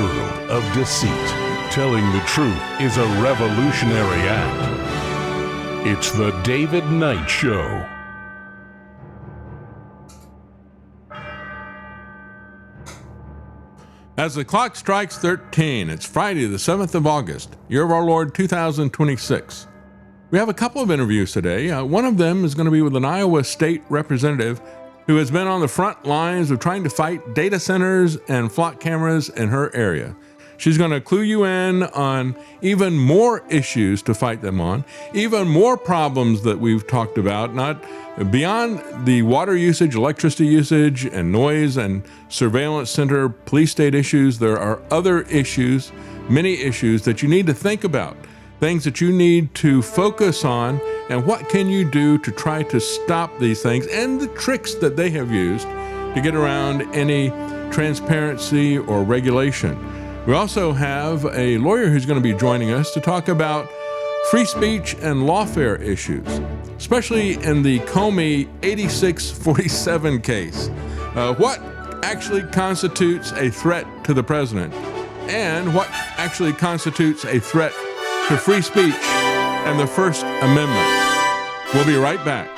world of deceit, telling the truth is a revolutionary act. It's the David Knight Show. As the clock strikes 13, it's Friday, the 7th of August, year of our Lord 2026. We have a couple of interviews today. One of them is going to be with an Iowa state representative who has been on the front lines of trying to fight data centers and flock cameras in her area. She's going to clue you in on even more issues to fight them on, even more problems that we've talked about, not beyond the water usage, electricity usage, and noise and surveillance center, police state issues. There are other issues, many issues that you need to think about, things that you need to focus on, and what can you do to try to stop these things and the tricks that they have used to get around any transparency or regulation. We also have a lawyer who's going to be joining us to talk about free speech and lawfare issues, especially in the Comey 8647 case. What actually constitutes a threat to the president, and what actually constitutes a threat to free speech and the First Amendment. We'll be right back.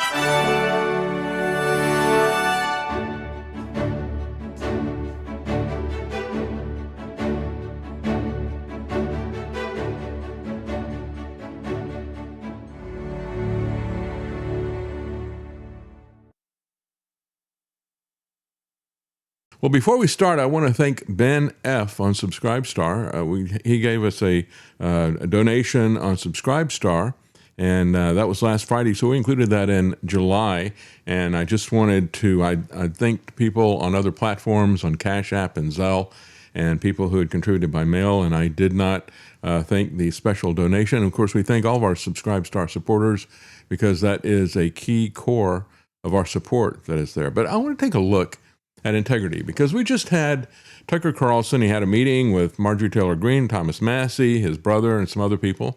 Well, before we start, I want to thank Ben F. on Subscribestar. He gave us a donation on Subscribestar, and that was last Friday, so we included that in July. And I just wanted to, I thanked people on other platforms, on Cash App and Zelle, and people who had contributed by mail, and I did not thank the special donation. Of course, we thank all of our Subscribestar supporters, because that is a key core of our support that is there. But I want to take a look at integrity, because we just had Tucker Carlson. He had a meeting with Marjorie Taylor Greene, Thomas Massie, his brother, and some other people.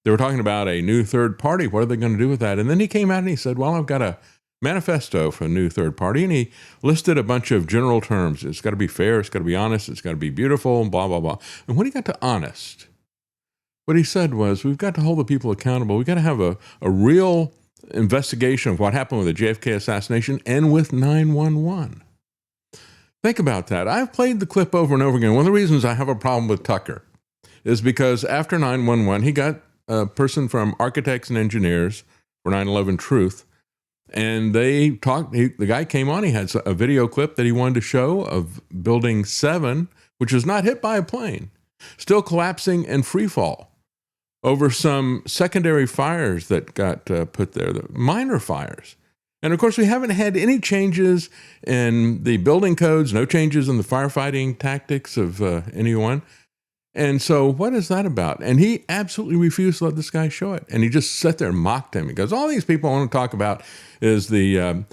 They were talking about a new third party. What are they going to do with that? And then he came out and he said, well, I've got a manifesto for a new third party. And he listed a bunch of general terms. It's got to be fair. It's got to be honest. It's got to be beautiful, and blah, blah, blah. And when he got to honest, what he said was, we've got to hold the people accountable. We've got to have a real investigation of what happened with the JFK assassination and with 9/11. Think about that. I've played the clip over and over again. One of the reasons I have a problem with Tucker is because after 9/11, he got a person from Architects and Engineers for 9/11 Truth, and they talked. The guy came on. He had a video clip that he wanted to show of Building 7, which was not hit by a plane, still collapsing in free fall over some secondary fires that got put there, the minor fires. And of course, we haven't had any changes in the building codes, no changes in the firefighting tactics of anyone. And so what is that about? And he absolutely refused to let this guy show it. And he just sat there and mocked him. He goes, all these people want to talk about is the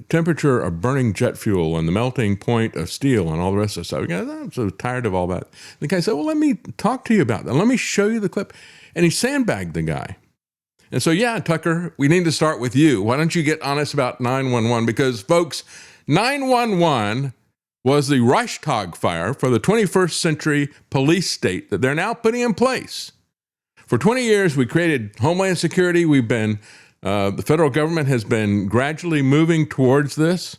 temperature of burning jet fuel and the melting point of steel and all the rest of the stuff. He goes, I'm so tired of all that. The guy said, well, let me talk to you about that. Let me show you the clip. And he sandbagged the guy. And so, yeah, Tucker, we need to start with you. Why don't you get honest about 9/11? Because, folks, 9/11 was the Reichstag fire for the 21st century police state that they're now putting in place. For 20 years, we created Homeland Security. We've been, the federal government has been gradually moving towards this.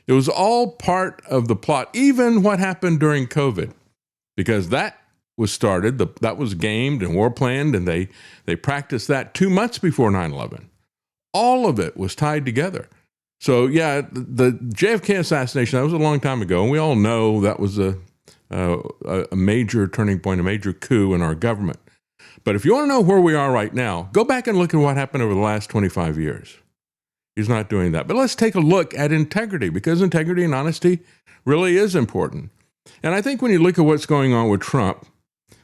It was all part of the plot, even what happened during COVID, because that was started, that was gamed and war planned, and they practiced that 2 months before 9/11. All of it was tied together. So yeah, the JFK assassination, that was a long time ago, and we all know that was a major turning point, a major coup in our government. But if you want to know where we are right now, go back and look at what happened over the last 25 years. He's not doing that. But let's take a look at integrity, because integrity and honesty really is important. And I think when you look at what's going on with Trump,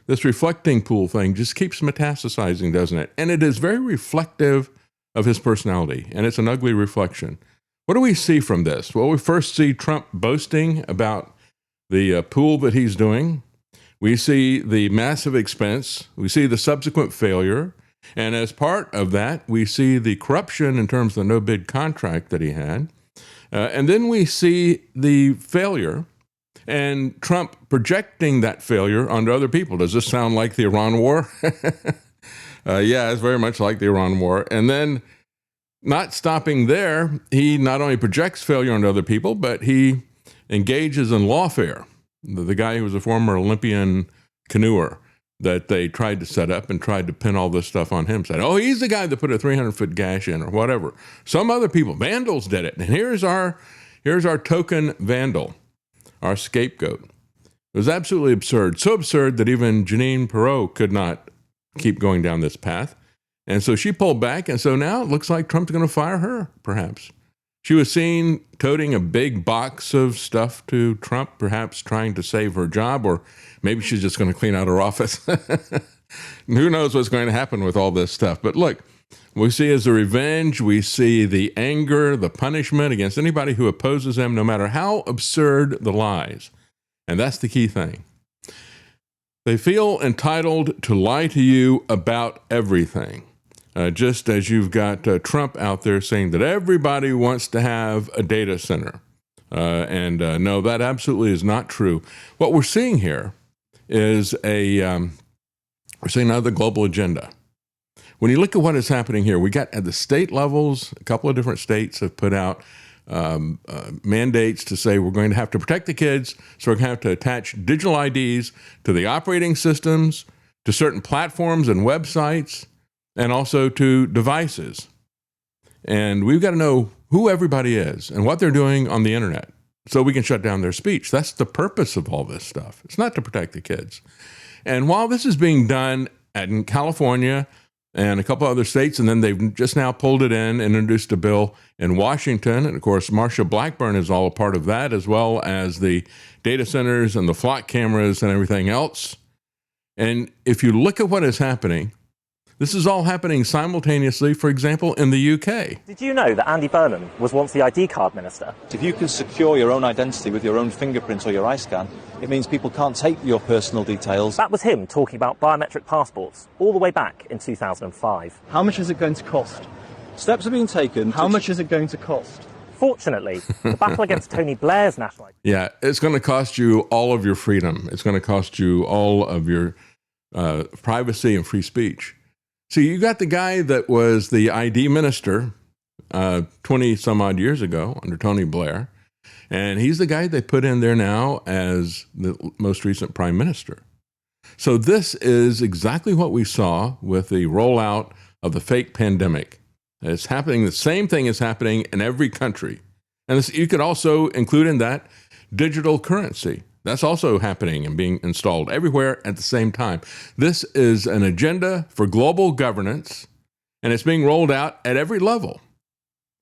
this reflecting pool thing just keeps metastasizing, doesn't it? And it is very reflective of his personality, and it's an ugly reflection. What do we see from this? Well, we first see Trump boasting about the pool that he's doing. We see the massive expense. We see the subsequent failure. And as part of that, we see the corruption in terms of the no-bid contract that he had. And then we see the failure And Trump projecting that failure onto other people. Does this sound like the Iran war? Yeah, it's very much like the Iran war. And then not stopping there, he not only projects failure onto other people, but he engages in lawfare. The guy who was a former Olympian canoer that they tried to set up and tried to pin all this stuff on him, said, oh, he's the guy that put a 300-foot gash in or whatever. Some other people, vandals did it. And here's our token vandal, our scapegoat. It was absolutely absurd. So absurd that even Jeanine Pirro could not keep going down this path. And so she pulled back. And so now it looks like Trump's going to fire her, perhaps. She was seen toting a big box of stuff to Trump, perhaps trying to save her job, or maybe she's just going to clean out her office. Who knows what's going to happen with all this stuff. But look, we see as a revenge, we see the anger, the punishment against anybody who opposes him, no matter how absurd the lies. And that's the key thing. They feel entitled to lie to you about everything. Just as you've got Trump out there saying that everybody wants to have a data center. No, that absolutely is not true. What we're seeing here is we're seeing another global agenda. When you look at what is happening here, we got at the state levels, a couple of different states have put out mandates to say we're going to have to protect the kids, so we're going to have to attach digital IDs to the operating systems, to certain platforms and websites, and also to devices. And we've got to know who everybody is and what they're doing on the internet so we can shut down their speech. That's the purpose of all this stuff. It's not to protect the kids. And while this is being done in California and a couple other states, and then they've just now pulled it in and introduced a bill in Washington. And of course, Marsha Blackburn is all a part of that, as well as the data centers and the flock cameras and everything else. And if you look at what is happening, this is all happening simultaneously, for example, in the UK. Did you know that Andy Burnham was once the ID card minister? If you can secure your own identity with your own fingerprint or your eye scan, it means people can't take your personal details. That was him talking about biometric passports all the way back in 2005. How much is it going to cost? Steps are being taken. How much is it going to cost? Fortunately, the battle against Tony Blair's national identity... Yeah, it's going to cost you all of your freedom. It's going to cost you all of your privacy and free speech. See, you got the guy that was the ID minister 20 some odd years ago under Tony Blair, and he's the guy they put in there now as the most recent prime minister. So this is exactly what we saw with the rollout of the fake pandemic. It's happening, the same thing is happening in every country. And this, you could also include in that digital currency. That's also happening and being installed everywhere at the same time. This is an agenda for global governance, and it's being rolled out at every level.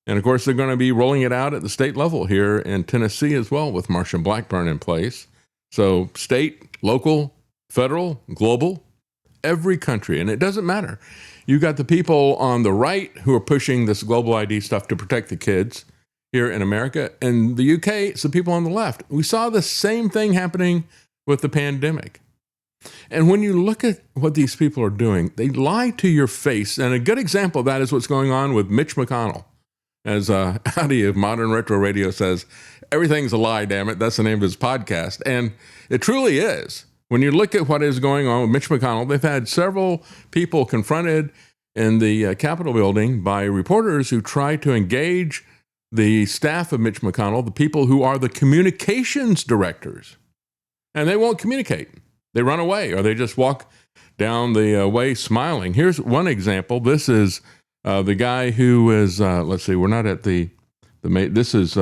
And of course, they're going to be rolling it out at the state level here in Tennessee as well, with Marsha Blackburn in place. So state, local, federal, global, every country. And it doesn't matter. You got the people on the right who are pushing this global ID stuff to protect the kids here in America. In the UK, it's the people on the left. We saw the same thing happening with the pandemic. And when you look at what these people are doing, they lie to your face. And a good example of that is what's going on with Mitch McConnell. As Howdy of Modern Retro Radio says, everything's a lie, damn it. That's the name of his podcast. And it truly is. When you look at what is going on with Mitch McConnell, they've had several people confronted in the Capitol building by reporters who try to engage the staff of Mitch McConnell, the people who are the communications directors. And they won't communicate. They run away, or they just walk down the way smiling. Here's one example. This is the guy who is, let's see, we're not at this is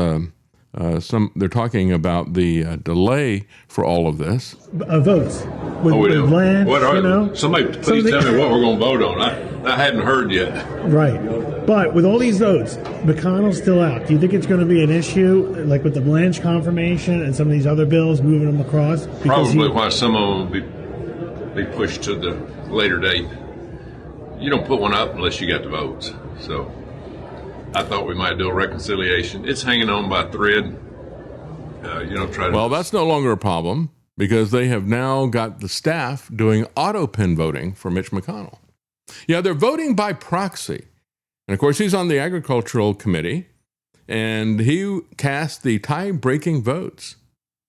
they're talking about the delay for all of this. Votes. With land, what are, you know? Somebody please tell me what we're going to vote on. I hadn't heard yet. Right. But with all these votes, McConnell's still out. Do you think it's going to be an issue, like with the Blanche confirmation and some of these other bills, moving them across? Probably why some of them will be pushed to the later date. You don't put one up unless you got the votes. So I thought we might do a reconciliation. It's hanging on by a thread. Well, that's no longer a problem because they have now got the staff doing auto pen voting for Mitch McConnell. Yeah, they're voting by proxy. And of course, he's on the Agricultural Committee, and he cast the tie-breaking votes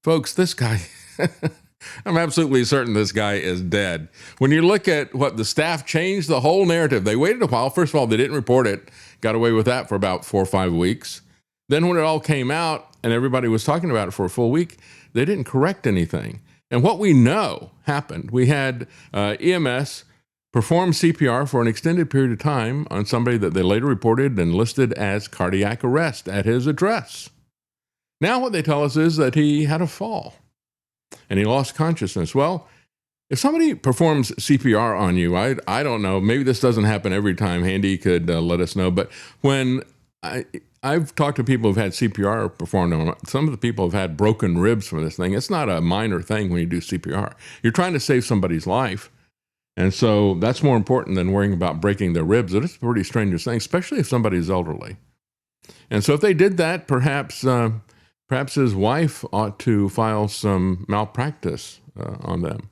Folks, this guy, I'm absolutely certain this guy is dead. When you look at what the staff changed the whole narrative, they waited a while. First of all, they didn't report it, got away with that for about 4 or 5 weeks. Then when it all came out and everybody was talking about it for a full week, they didn't correct anything. And what we know happened, we had EMS perform CPR for an extended period of time on somebody that they later reported and listed as cardiac arrest at his address. Now what they tell us is that he had a fall and he lost consciousness. Well, if somebody performs CPR on you, I don't know, maybe this doesn't happen every time. Handy could let us know. But when I've talked to people who've had CPR performed on them, some of the people have had broken ribs from this thing. It's not a minor thing when you do CPR. You're trying to save somebody's life. And so that's more important than worrying about breaking their ribs. It is a pretty strange thing, especially if somebody's elderly. And so if they did that, perhaps his wife ought to file some malpractice on them.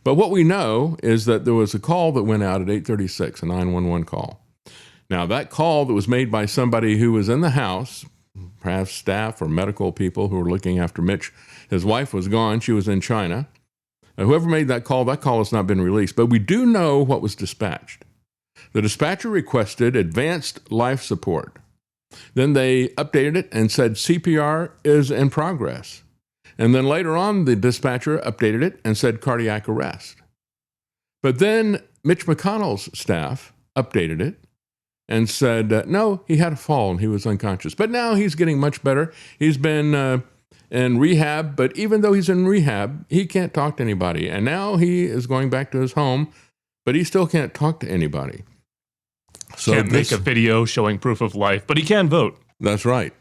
But what we know is that there was a call that went out at 8:36, a 911 call. Now, that call that was made by somebody who was in the house, perhaps staff or medical people who were looking after Mitch, his wife was gone. She was in China. Whoever made that call has not been released. But we do know what was dispatched. The dispatcher requested advanced life support. Then they updated it and said CPR is in progress. And then later on, the dispatcher updated it and said cardiac arrest. But then Mitch McConnell's staff updated it and said, no, he had a fall and he was unconscious. But now he's getting much better. He's been in rehab, but even though he's in rehab, he can't talk to anybody. And now he is going back to his home, but he still can't talk to anybody. So can't make a video showing proof of life, but he can vote. That's right.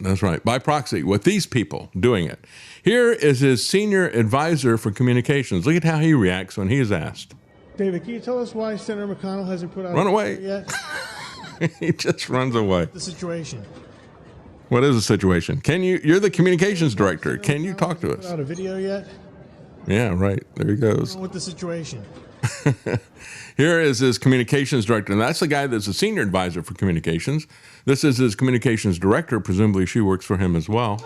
By proxy, with these people doing it. Here is his senior advisor for communications. Look at how he reacts when he is asked. David, can you tell us why Senator McConnell hasn't put out Run a away. video yet? He just runs away. The situation. What is the situation? You're the communications director. Can you talk to us? Put out a video yet? Yeah, right. There he goes. What's wrong with the situation? Here is his communications director, and that's the guy that's a senior advisor for communications. This is his communications director. Presumably she works for him as well.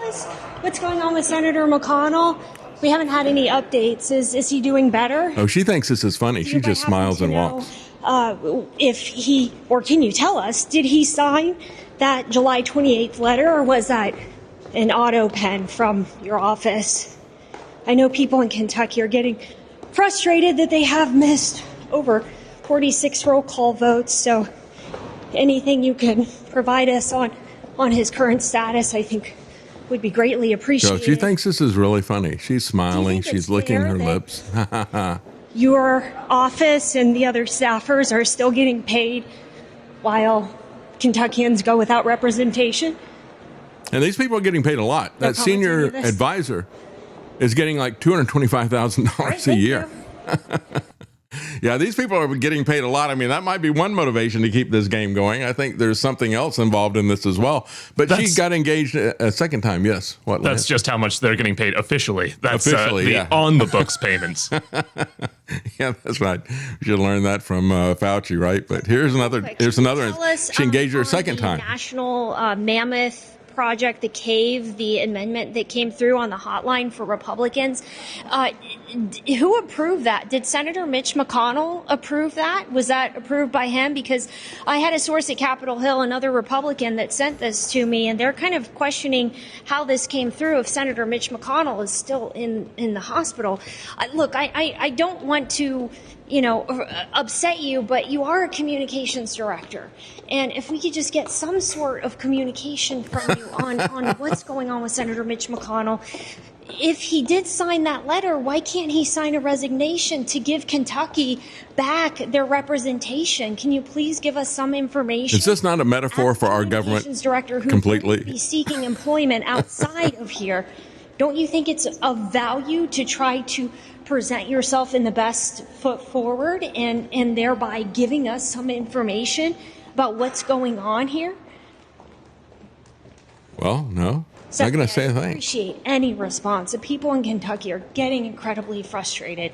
What's going on with Senator McConnell? We haven't had any updates. Is he doing better? Oh, she thinks this is funny. She just smiles and walks. If he, or can you tell us, did he sign that July 28th letter, or was that an auto pen from your office? I know people in Kentucky are getting frustrated that they have missed over 46 roll call votes, so anything you can provide us on his current status, I think, would be greatly appreciated. So she thinks this is really funny. She's smiling. She's licking her lips. Your office and the other staffers are still getting paid while Kentuckians go without representation? And these people are getting paid a lot. That senior advisor is getting like $225,000 a year. Yeah, these people are getting paid a lot. I mean, that might be one motivation to keep this game going. I think there's something else involved in this as well. But she got engaged a second time, yes. What? That's just how much they're getting paid officially. That's officially, the on-the-books payments. Yeah, that's right. We should learn that from Fauci, right? But here's another. She engaged her a second time. National Mammoth Project, the CAVE, the amendment that came through on the hotline for Republicans. Who approved that? Did Senator Mitch McConnell approve that? Was that approved by him? Because I had a source at Capitol Hill, another Republican, that sent this to me, and they're kind of questioning how this came through if Senator Mitch McConnell is still in the hospital. Look, I don't want to upset you, but you are a communications director. And if we could just get some sort of communication from you on what's going on with Senator Mitch McConnell. If he did sign that letter, why can't he sign a resignation to give Kentucky back their representation? Can you please give us some information? Is this not a metaphor for our government director who completely? Be seeking employment outside of here. Don't you think it's of value to try to present yourself in the best foot forward and thereby giving us some information about what's going on here? Well, no. Not going to say a thing. I appreciate any response. The people in Kentucky are getting incredibly frustrated.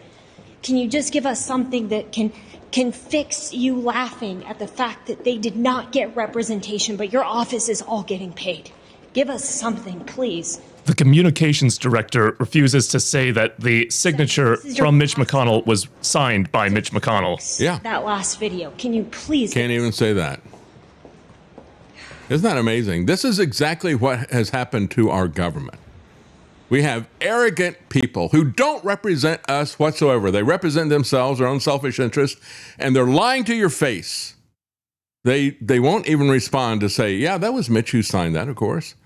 Can you just give us something that can fix you laughing at the fact that they did not get representation, but your office is all getting paid? Give us something, please. The communications director refuses to say that the signature from Mitch McConnell was signed by Mitch McConnell. Yeah. That last video. Can you please? Can't even say that. Isn't that amazing? This is exactly what has happened to our government. We have arrogant people who don't represent us whatsoever. They represent themselves, their own selfish interests, and they're lying to your face. They won't even respond to say, yeah, that was Mitch who signed that, of course.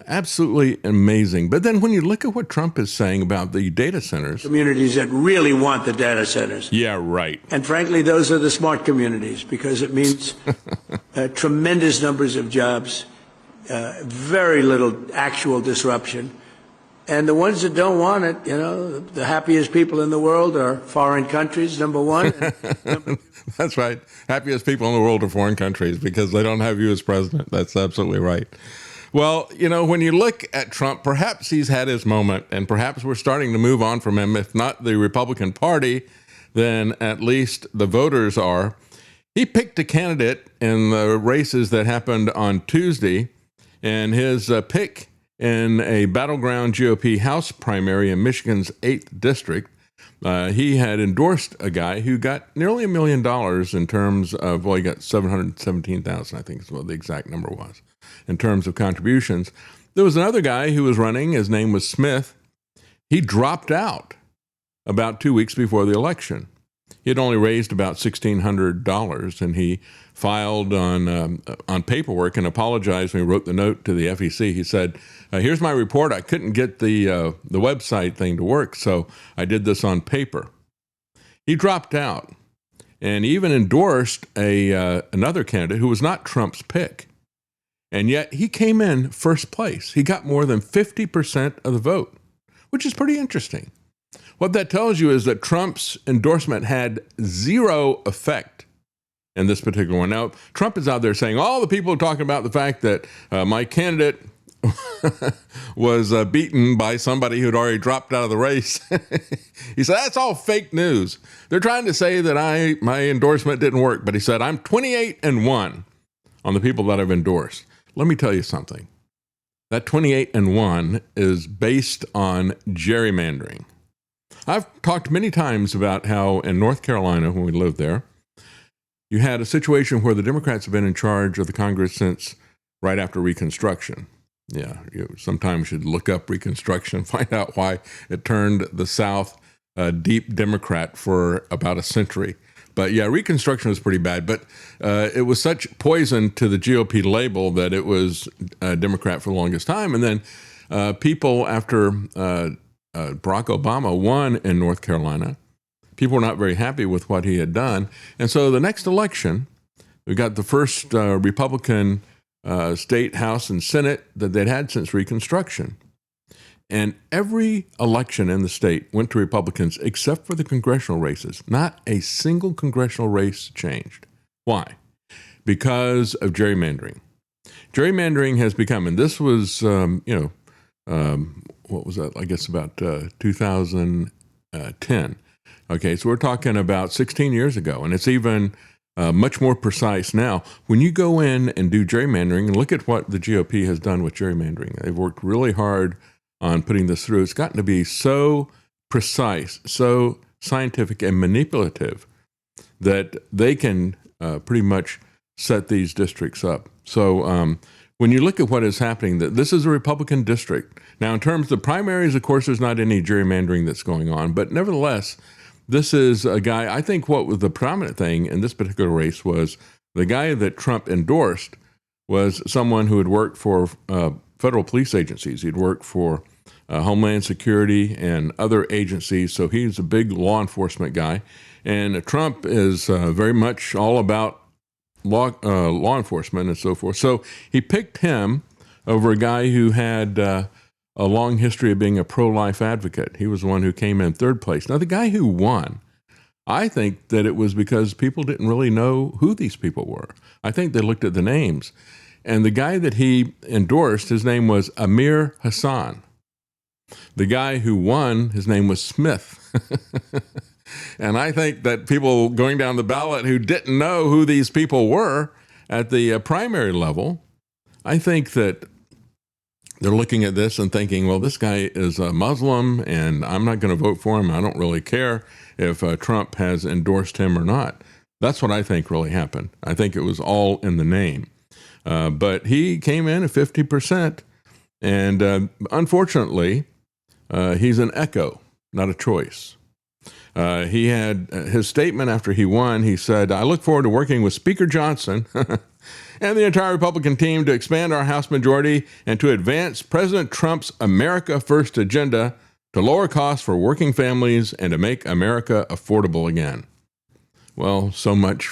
Absolutely amazing. But then when you look at what Trump is saying about the data centers. Communities that really want the data centers. Yeah, right. And frankly, those are the smart communities because it means tremendous numbers of jobs, very little actual disruption. And the ones that don't want it, the happiest people in the world are foreign countries, number one. That's right. Happiest people in the world are foreign countries because they don't have you as president. That's absolutely right. Well, when you look at Trump, perhaps he's had his moment, and perhaps we're starting to move on from him. If not the Republican Party, then at least the voters are. He picked a candidate in the races that happened on Tuesday, and his pick in a battleground GOP House primary in Michigan's 8th district, he had endorsed a guy who got nearly $1 million in terms of, he got $717,000, I think is what the exact number was, in terms of contributions. There was another guy who was running. His name was Smith. He dropped out about 2 weeks before the election. He had only raised about $1,600, and he filed on paperwork and apologized when he wrote the note to the FEC. He said, here's my report. I couldn't get the website thing to work, so I did this on paper. He dropped out and even endorsed another candidate who was not Trump's pick. And yet he came in first place. He got more than 50% of the vote, which is pretty interesting. What that tells you is that Trump's endorsement had zero effect in this particular one. Now, Trump is out there saying, all the people are talking about the fact that my candidate was beaten by somebody who'd already dropped out of the race. He said, that's all fake news. They're trying to say that my endorsement didn't work. But he said, I'm 28-1 on the people that I've endorsed. Let me tell you something. That 28-1 is based on gerrymandering. I've talked many times about how in North Carolina, when we lived there, you had a situation where the Democrats have been in charge of the Congress since right after Reconstruction. Yeah, you sometimes should look up Reconstruction, find out why it turned the South deep Democrat for about a century. But yeah, Reconstruction was pretty bad. But it was such poison to the GOP label that it was Democrat for the longest time. And then people after Barack Obama won in North Carolina, people were not very happy with what he had done. And so the next election, we got the first Republican state, House, and Senate that they'd had since Reconstruction. And every election in the state went to Republicans except for the congressional races. Not a single congressional race changed. Why? Because of gerrymandering. Gerrymandering has become, and this was, what was that? I guess about 2010. Okay, so we're talking about 16 years ago, and it's even much more precise now. When you go in and do gerrymandering, and look at what the GOP has done with gerrymandering. They've worked really hard on putting this through. It's gotten to be so precise, so scientific and manipulative that they can pretty much set these districts up. So when you look at what is happening, this is a Republican district. Now, in terms of the primaries, of course, there's not any gerrymandering that's going on. But nevertheless, this is a guy, I think what was the prominent thing in this particular race was the guy that Trump endorsed was someone who had worked for federal police agencies. He'd worked for Homeland Security and other agencies. So he's a big law enforcement guy. And Trump is very much all about law enforcement and so forth. So he picked him over a guy who had a long history of being a pro-life advocate. He was the one who came in third place. Now, the guy who won, I think that it was because people didn't really know who these people were. I think they looked at the names. And the guy that he endorsed, his name was Amir Hassan. The guy who won, his name was Smith. And I think that people going down the ballot who didn't know who these people were at the primary level, I think that they're looking at this and thinking, well, this guy is a Muslim and I'm not going to vote for him. I don't really care if Trump has endorsed him or not. That's what I think really happened. I think it was all in the name. But he came in at 50%. And unfortunately, he's an echo, not a choice. He had his statement after he won. He said, I look forward to working with Speaker Johnson and the entire Republican team to expand our House majority and to advance President Trump's America First agenda to lower costs for working families and to make America affordable again. Well, so much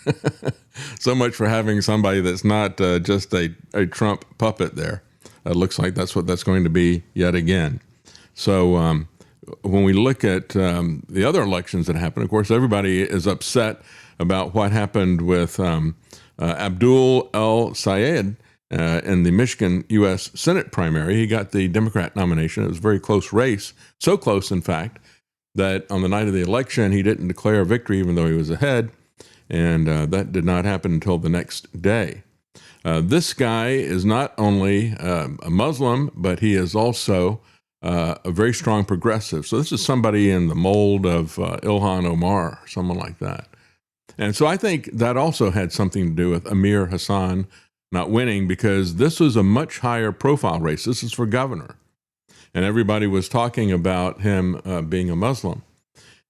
for having somebody that's not just a Trump puppet there. It looks like that's what that's going to be yet again. So when we look at the other elections that happened, of course, everybody is upset about what happened with Abdul El-Sayed in the Michigan U.S. Senate primary. He got the Democrat nomination. It was a very close race, so close, in fact, that on the night of the election, he didn't declare victory even though he was ahead, and that did not happen until the next day. This guy is not only a Muslim, but he is also a very strong progressive. So this is somebody in the mold of Ilhan Omar, someone like that. And so I think that also had something to do with Amir Hassan not winning, because this was a much higher profile race. This is for governor. And everybody was talking about him being a Muslim.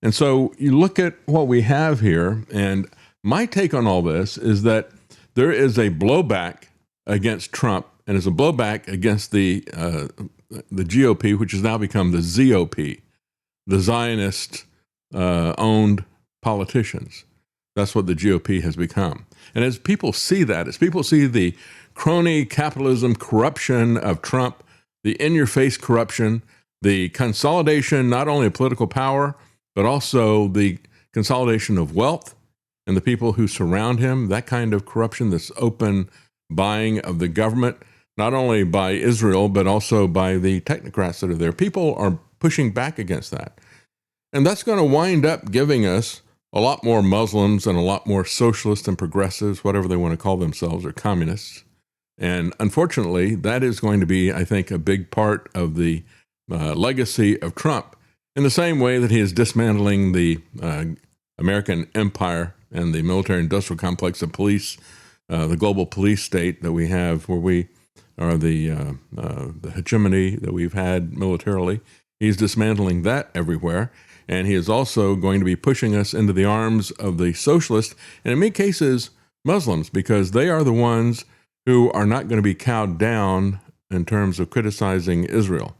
And so you look at what we have here, and my take on all this is that there is a blowback against Trump, and it's a blowback against the GOP, which has now become the ZOP, the Zionist owned politicians. That's what the GOP has become. And as people see that, as people see the crony capitalism corruption of Trump, the in-your-face corruption, the consolidation not only of political power, but also the consolidation of wealth and the people who surround him, that kind of corruption, this open buying of the government, not only by Israel, but also by the technocrats that are there. People are pushing back against that. And that's going to wind up giving us a lot more Muslims and a lot more socialists and progressives, whatever they want to call themselves, or communists. And unfortunately, that is going to be, I think, a big part of the legacy of Trump, in the same way that he is dismantling the American empire and the military-industrial complex of police, the global police state that we have, where we are the hegemony that we've had militarily. He's dismantling that everywhere. And he is also going to be pushing us into the arms of the socialists, and in many cases, Muslims, because they are the ones who are not going to be cowed down in terms of criticizing Israel.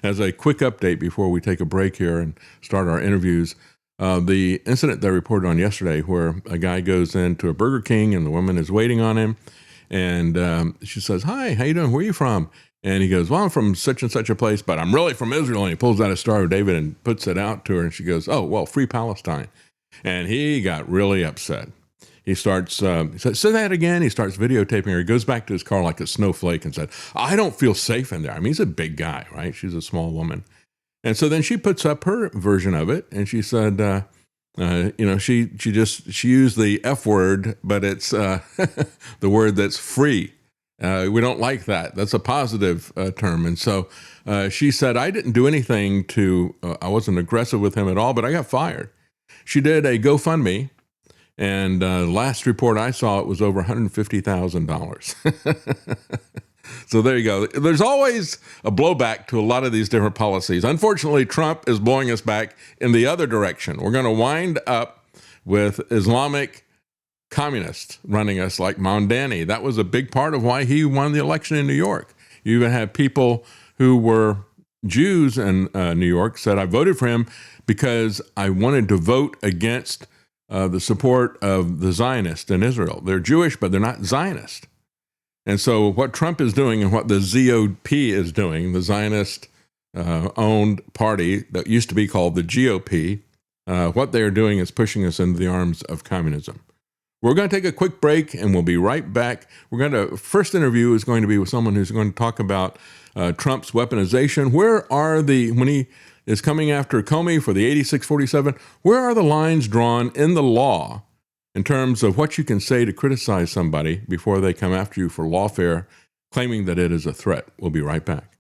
As a quick update before we take a break here and start our interviews, the incident that I reported on yesterday, where a guy goes into a Burger King and the woman is waiting on him, and she says, "Hi, how you doing? Where are you from?" And he goes, "Well, I'm from such and such a place, but I'm really from Israel." And he pulls out a Star of David and puts it out to her. And she goes, "Oh, well, free Palestine." And he got really upset. He starts, say that again. He starts videotaping her. He goes back to his car like a snowflake and said, "I don't feel safe in there." I mean, he's a big guy, right? She's a small woman. And so then she puts up her version of it. And she said, she used the F word, but it's the word that's free. We don't like that. That's a positive term. And so she said, "I didn't do anything I wasn't aggressive with him at all, but I got fired." She did a GoFundMe, and last report I saw, it was over $150,000. So there you go. There's always a blowback to a lot of these different policies. Unfortunately, Trump is blowing us back in the other direction. We're going to wind up with Islamic communists running us like Mondani. That was a big part of why he won the election in New York. You even had people who were Jews in New York said, "I voted for him because I wanted to vote against the support of the Zionists in Israel. They're Jewish, but they're not Zionist." And so what Trump is doing and what the ZOP is doing, the Zionist owned party that used to be called the GOP, what they are doing is pushing us into the arms of communism. We're going to take a quick break, and we'll be right back. First interview is going to be with someone who's going to talk about Trump's weaponization. When he is coming after Comey for the 8647, where are the lines drawn in the law in terms of what you can say to criticize somebody before they come after you for lawfare claiming that it is a threat. We'll be right back.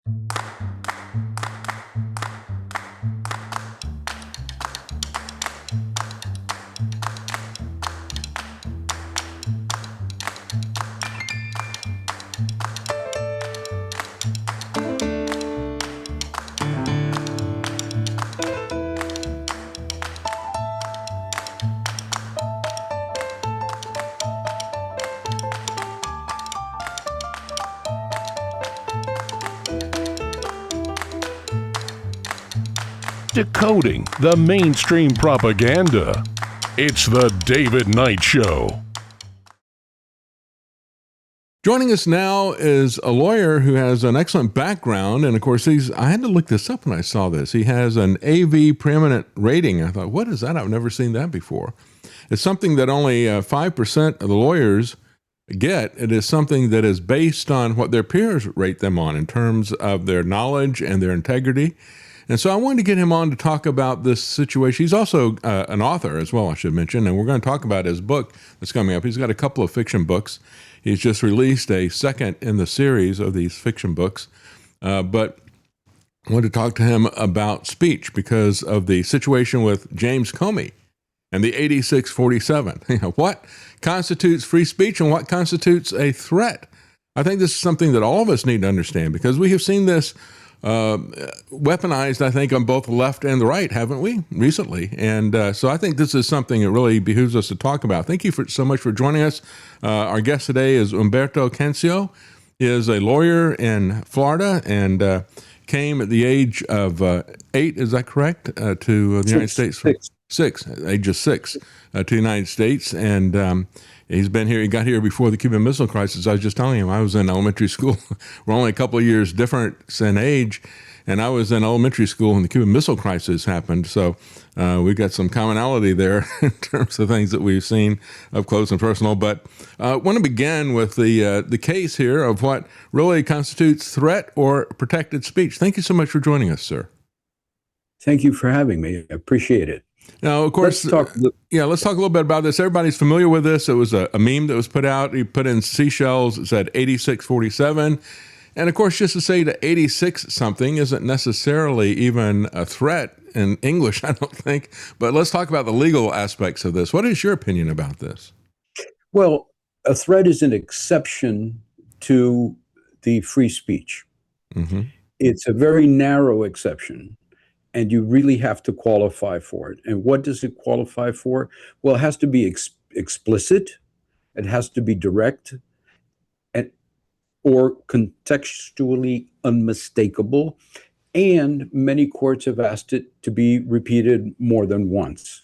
Decoding the mainstream propaganda. It's the David Knight Show. Joining us now is a lawyer who has an excellent background. And of course, I had to look this up when I saw this. He has an AV preeminent rating. I thought, what is that? I've never seen that before. It's something that only 5% of the lawyers get. It is something that is based on what their peers rate them on in terms of their knowledge and their integrity. And so I wanted to get him on to talk about this situation. He's also an author as well, I should mention, and we're going to talk about his book that's coming up. He's got a couple of fiction books. He's just released a second in the series of these fiction books. But I wanted to talk to him about speech because of the situation with James Comey and the 8647. What constitutes free speech and what constitutes a threat? I think this is something that all of us need to understand because we have seen this weaponized, I think, on both the left and the right, haven't we, recently? And so I think this is something that really behooves us to talk about. Thank you so much for joining us. Our guest today is Umberto Cancio. He is a lawyer in Florida and came at the age of 8, is that correct, to the United States? Age of 6 to the United States. And he's been here. He got here before the Cuban Missile Crisis. I was just telling him I was in elementary school. We're only a couple of years difference in age, and I was in elementary school when the Cuban Missile Crisis happened. So we've got some commonality there in terms of things that we've seen up close and personal. But I want to begin with the case here of what really constitutes threat or protected speech. Thank you so much for joining us, sir. Thank you for having me. I appreciate it. Now, of course, let's talk a little bit about this. Everybody's familiar with this. It was a meme that was put out. He put in seashells. It said 8647. And of course, just to say to 86 something isn't necessarily even a threat in English, I don't think. But let's talk about the legal aspects of this. What is your opinion about this? Well, a threat is an exception to the free speech. Mm-hmm. It's a very narrow exception. And you really have to qualify for it. And what does it qualify for? Well, it has to be explicit, it has to be direct, or contextually unmistakable. And many courts have asked it to be repeated more than once.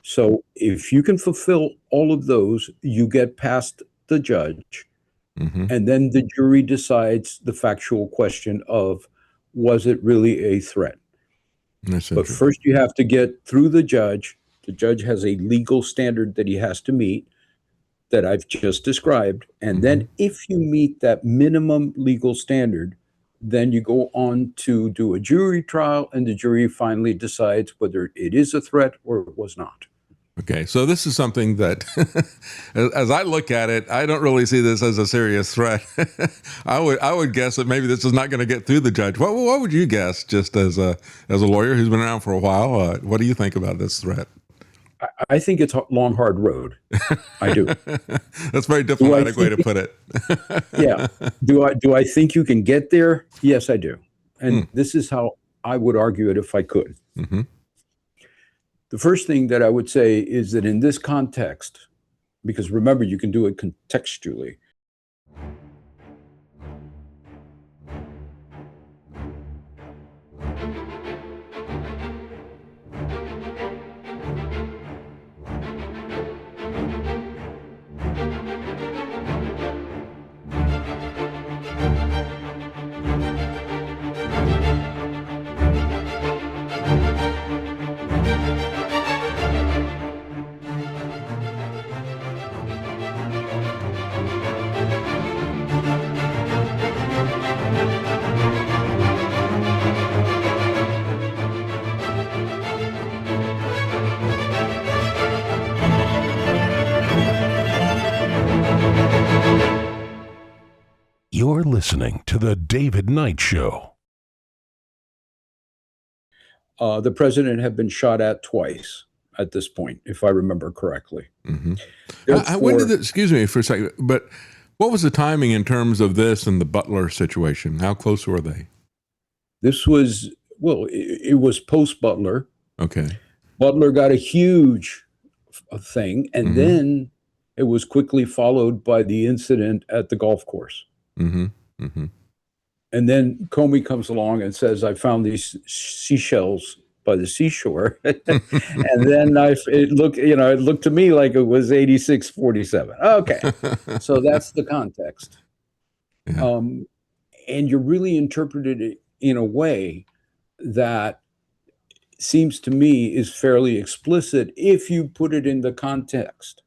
So if you can fulfill all of those, you get past the judge. Mm-hmm. And then the jury decides the factual question of, was it really a threat? But first you have to get through the judge. The judge has a legal standard that he has to meet that I've just described. And then if you meet that minimum legal standard, then you go on to do a jury trial and the jury finally decides whether it is a threat or it was not. Okay, so this is something that, as I look at it, I don't really see this as a serious threat. I would guess that maybe this is not going to get through the judge. What would you guess, just as a lawyer who's been around for a while? What do you think about this threat? I think it's a long, hard road. I do. That's a very diplomatic way to put it. Yeah. Do I think you can get there? Yes, I do. And this is how I would argue it if I could. Mm-hmm. The first thing that I would say is that in this context, because remember, you can do it contextually. You're listening to The David Knight Show. The president had been shot at twice at this point, if I remember correctly. Mm-hmm. When did excuse me for a second, but what was the timing in terms of this and the Butler situation? How close were they? This was, well, it was post-Butler. Okay. Butler got a huge thing, and then it was quickly followed by the incident at the golf course. Mm-hmm. Mm-hmm. And then Comey comes along and says, I found these seashells by the seashore. And then it looked to me like it was 86-47. Okay. So that's the context. Yeah. And you really interpreted it in a way that seems to me is fairly explicit if you put it in the context.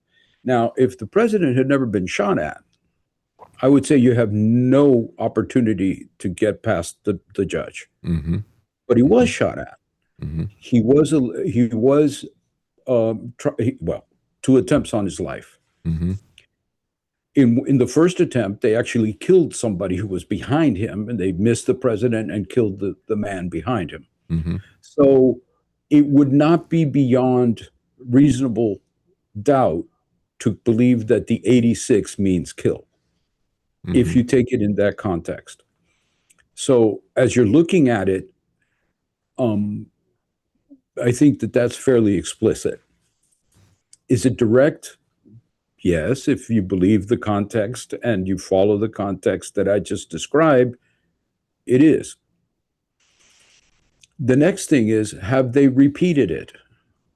Now, if the president had never been shot at, I would say you have no opportunity to get past the judge. Mm-hmm. But he was shot at. Mm-hmm. He was 2 attempts on his life. Mm-hmm. In the first attempt, they actually killed somebody who was behind him, and they missed the president and killed the man behind him. Mm-hmm. So it would not be beyond reasonable doubt to believe that the 86 means kill, if you take it in that context. So as you're looking at it, I think that that's fairly explicit. Is it direct? Yes, if you believe the context and you follow the context that I just described, it is. The next thing is, have they repeated it?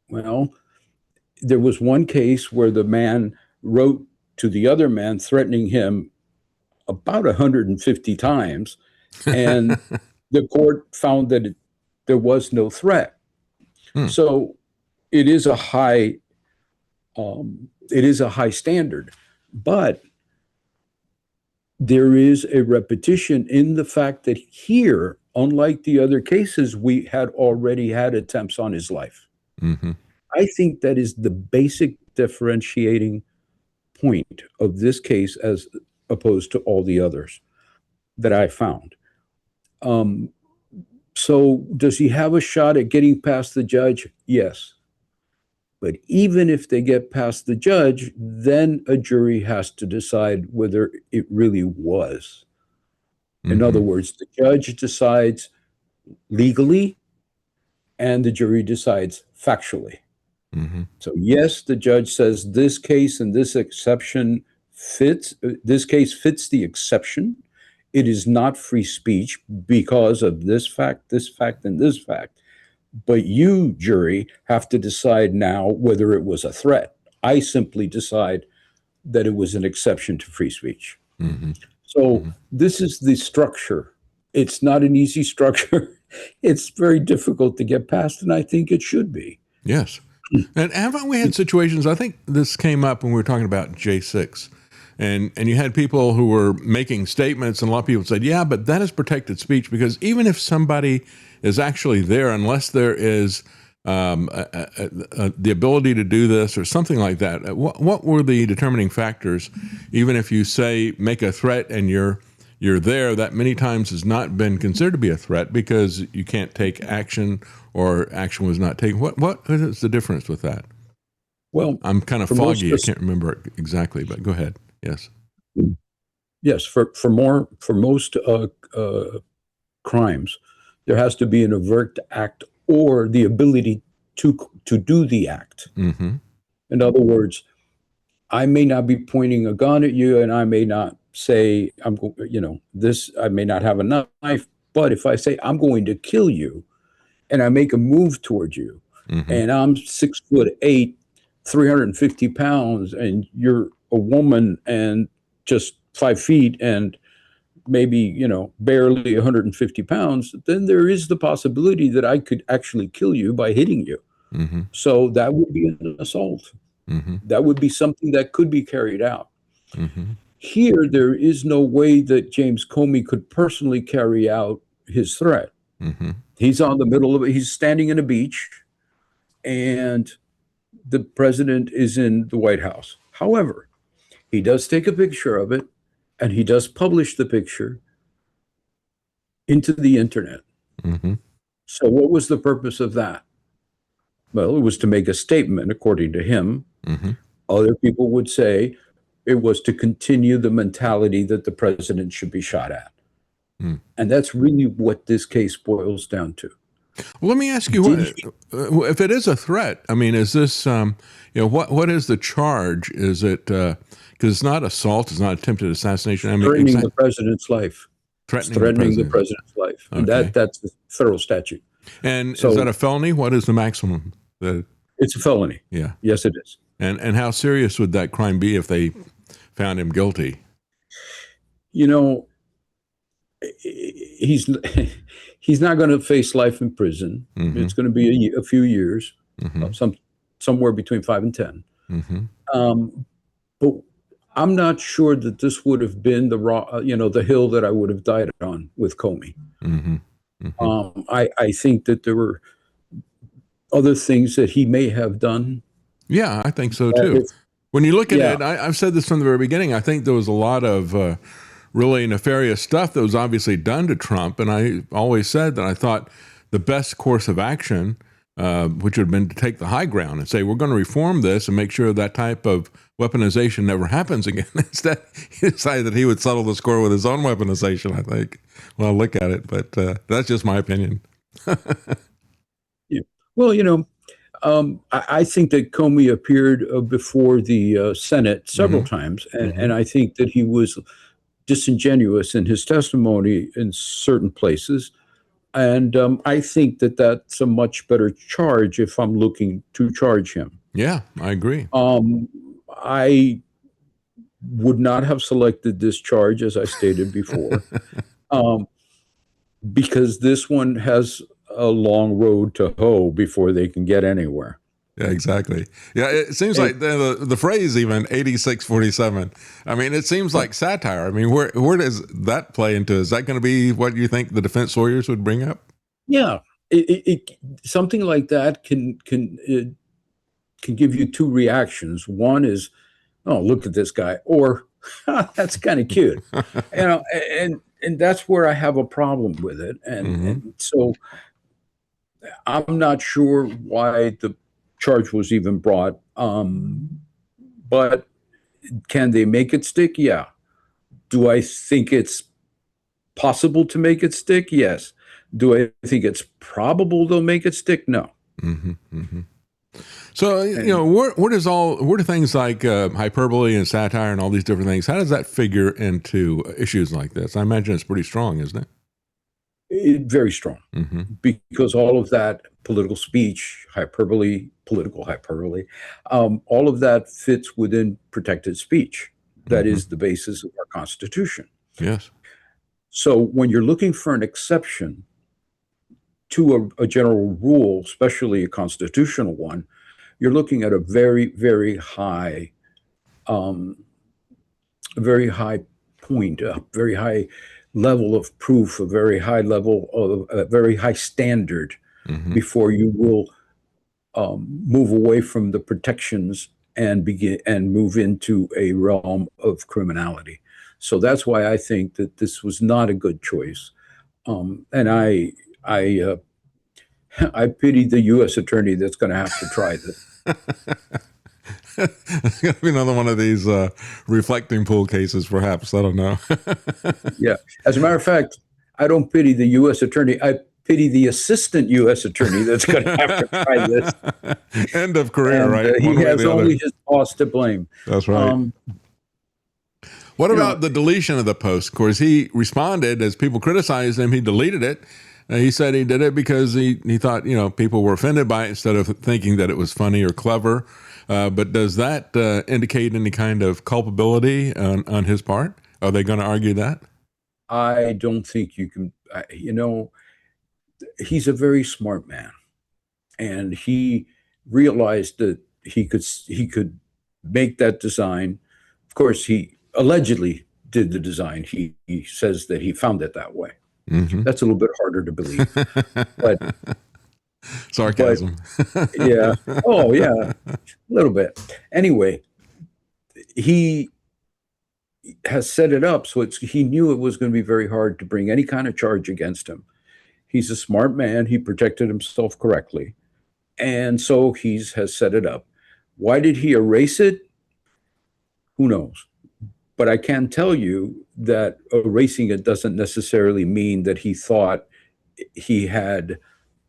Well, there was one case where the man wrote to the other man threatening him about 150 times, and the court found that there was no threat. So it is a high standard, but there is a repetition in the fact that here, unlike the other cases, we had already had attempts on his life. Mm-hmm. I think that is the basic differentiating point of this case as opposed to all the others that I found. So does he have a shot at getting past the judge? Yes. But even if they get past the judge, then a jury has to decide whether it really was. In other words, the judge decides legally and the jury decides factually. So yes, the judge says this case and this exception fits, this case fits the exception. It is not free speech because of this fact, and this fact. But you, jury, have to decide now whether it was a threat. I simply decide that it was an exception to free speech. So this is the structure. It's not an easy structure. It's very difficult to get past, and I think it should be. Yes. And haven't we had situations, I think this came up when we were talking about J6, and you had people who were making statements, and a lot of people said, yeah, but that is protected speech, because even if somebody is actually there, unless there is the ability to do this or something like that, what were the determining factors? Even if you say make a threat and you're there, that many times has not been considered to be a threat because you can't take action or action was not taken. What is the difference with that? Well, I'm kind of foggy. I can't remember it exactly, but go ahead. Yes. Yes. For most crimes, there has to be an overt act or the ability to do the act. In other words, I may not be pointing a gun at you, and I may not say I may not have a knife, but if I say I'm going to kill you, and I make a move toward you, and I'm 6'8", 350 pounds, and you're a woman and just 5 feet and maybe, barely 150 pounds, then there is the possibility that I could actually kill you by hitting you. So that would be an assault. That would be something that could be carried out. Here, there is no way that James Comey could personally carry out his threat. He's on the middle of it. He's standing in a beach, and the president is in the White House. However, he does take a picture of it and he does publish the picture into the internet. Mm-hmm. So what was the purpose of that? Well, it was to make a statement, according to him. Mm-hmm. Other people would say it was to continue the mentality that the president should be shot at. Mm. And that's really what this case boils down to. Well, let me ask you, if it is a threat, I mean, is this, what is the charge? Is it, because it's not assault, it's not attempted assassination. I mean, threatening the president's life. Threatening the president's life. And Okay. that's the federal statute. And So- is that a felony? What is the maximum? It's a felony. Yeah. Yes, it is. And how serious would that crime be if they found him guilty? You know, he's not going to face life in prison. Mhm. It's going to be a few years, Mhm. somewhere between 5 and 10. Mm-hmm. But I'm not sure that this would have been the hill that I would have died on with Comey. Mm-hmm. Mm-hmm. I think that there were other things that he may have done. Yeah, I think so too. When you look at it, I've said this from the very beginning. I think there was a lot of really nefarious stuff that was obviously done to Trump. And I always said that I thought the best course of action, which would have been to take the high ground and say, we're going to reform this and make sure that type of weaponization never happens again. Instead, he decided that he would settle the score with his own weaponization, I think. Well, look at it, but that's just my opinion. Yeah. Well, I think that Comey appeared before the Senate several times, and I think that he was disingenuous in his testimony in certain places. And I think that that's a much better charge if I'm looking to charge him. Yeah, I agree. I would not have selected this charge, as I stated before, because this one has a long road to hoe before they can get anywhere. Yeah, exactly. Yeah, it seems like the phrase even 8647. I mean, it seems like satire. I mean, where does that play into? Is that going to be what you think the defense lawyers would bring up? Yeah, something like that can give you two reactions. One is, oh, look at this guy, or that's kind of cute, and that's where I have a problem with it, and so I'm not sure why the charge was even brought, but can they make it stick? Yeah. Do I think it's possible to make it stick? Yes. Do I think it's probable they'll make it stick? No. Mm-hmm, mm-hmm. So, where do things like hyperbole and satire and all these different things, how does that figure into issues like this? I imagine it's pretty strong, isn't it? Very strong, because all of that political speech, political hyperbole, all of that fits within protected speech. That is the basis of our Constitution. Yes. So when you're looking for an exception to a general rule, especially a constitutional one, you're looking at a very, very high point, a very high level of proof, a very high level of a very high standard before you will move away from the protections and move into a realm of criminality. So that's why I think that this was not a good choice. And I pity the U.S. attorney that's going to have to try this. It's going to be another one of these reflecting pool cases, perhaps. I don't know. Yeah. As a matter of fact, I don't pity the U.S. attorney. I pity the assistant U.S. attorney that's going to have to try this. End of career, And, right? he One way or has the only other. his boss to blame. That's right. What about the deletion of the post? Of course, he responded as people criticized him. He deleted it. He said he did it because he thought, people were offended by it instead of thinking that it was funny or clever. But does that indicate any kind of culpability on his part? Are they going to argue that? I don't think you can, he's a very smart man. And he realized that he could make that design. Of course, he allegedly did the design. He says that he found it that way. That's a little bit harder to believe. But sarcasm. Yeah. Oh, yeah. A little bit. Anyway, he has set it up so he knew it was going to be very hard to bring any kind of charge against him. He's a smart man. He protected himself correctly. And so has set it up. Why did he erase it? Who knows? But I can tell you that erasing it doesn't necessarily mean that he thought he had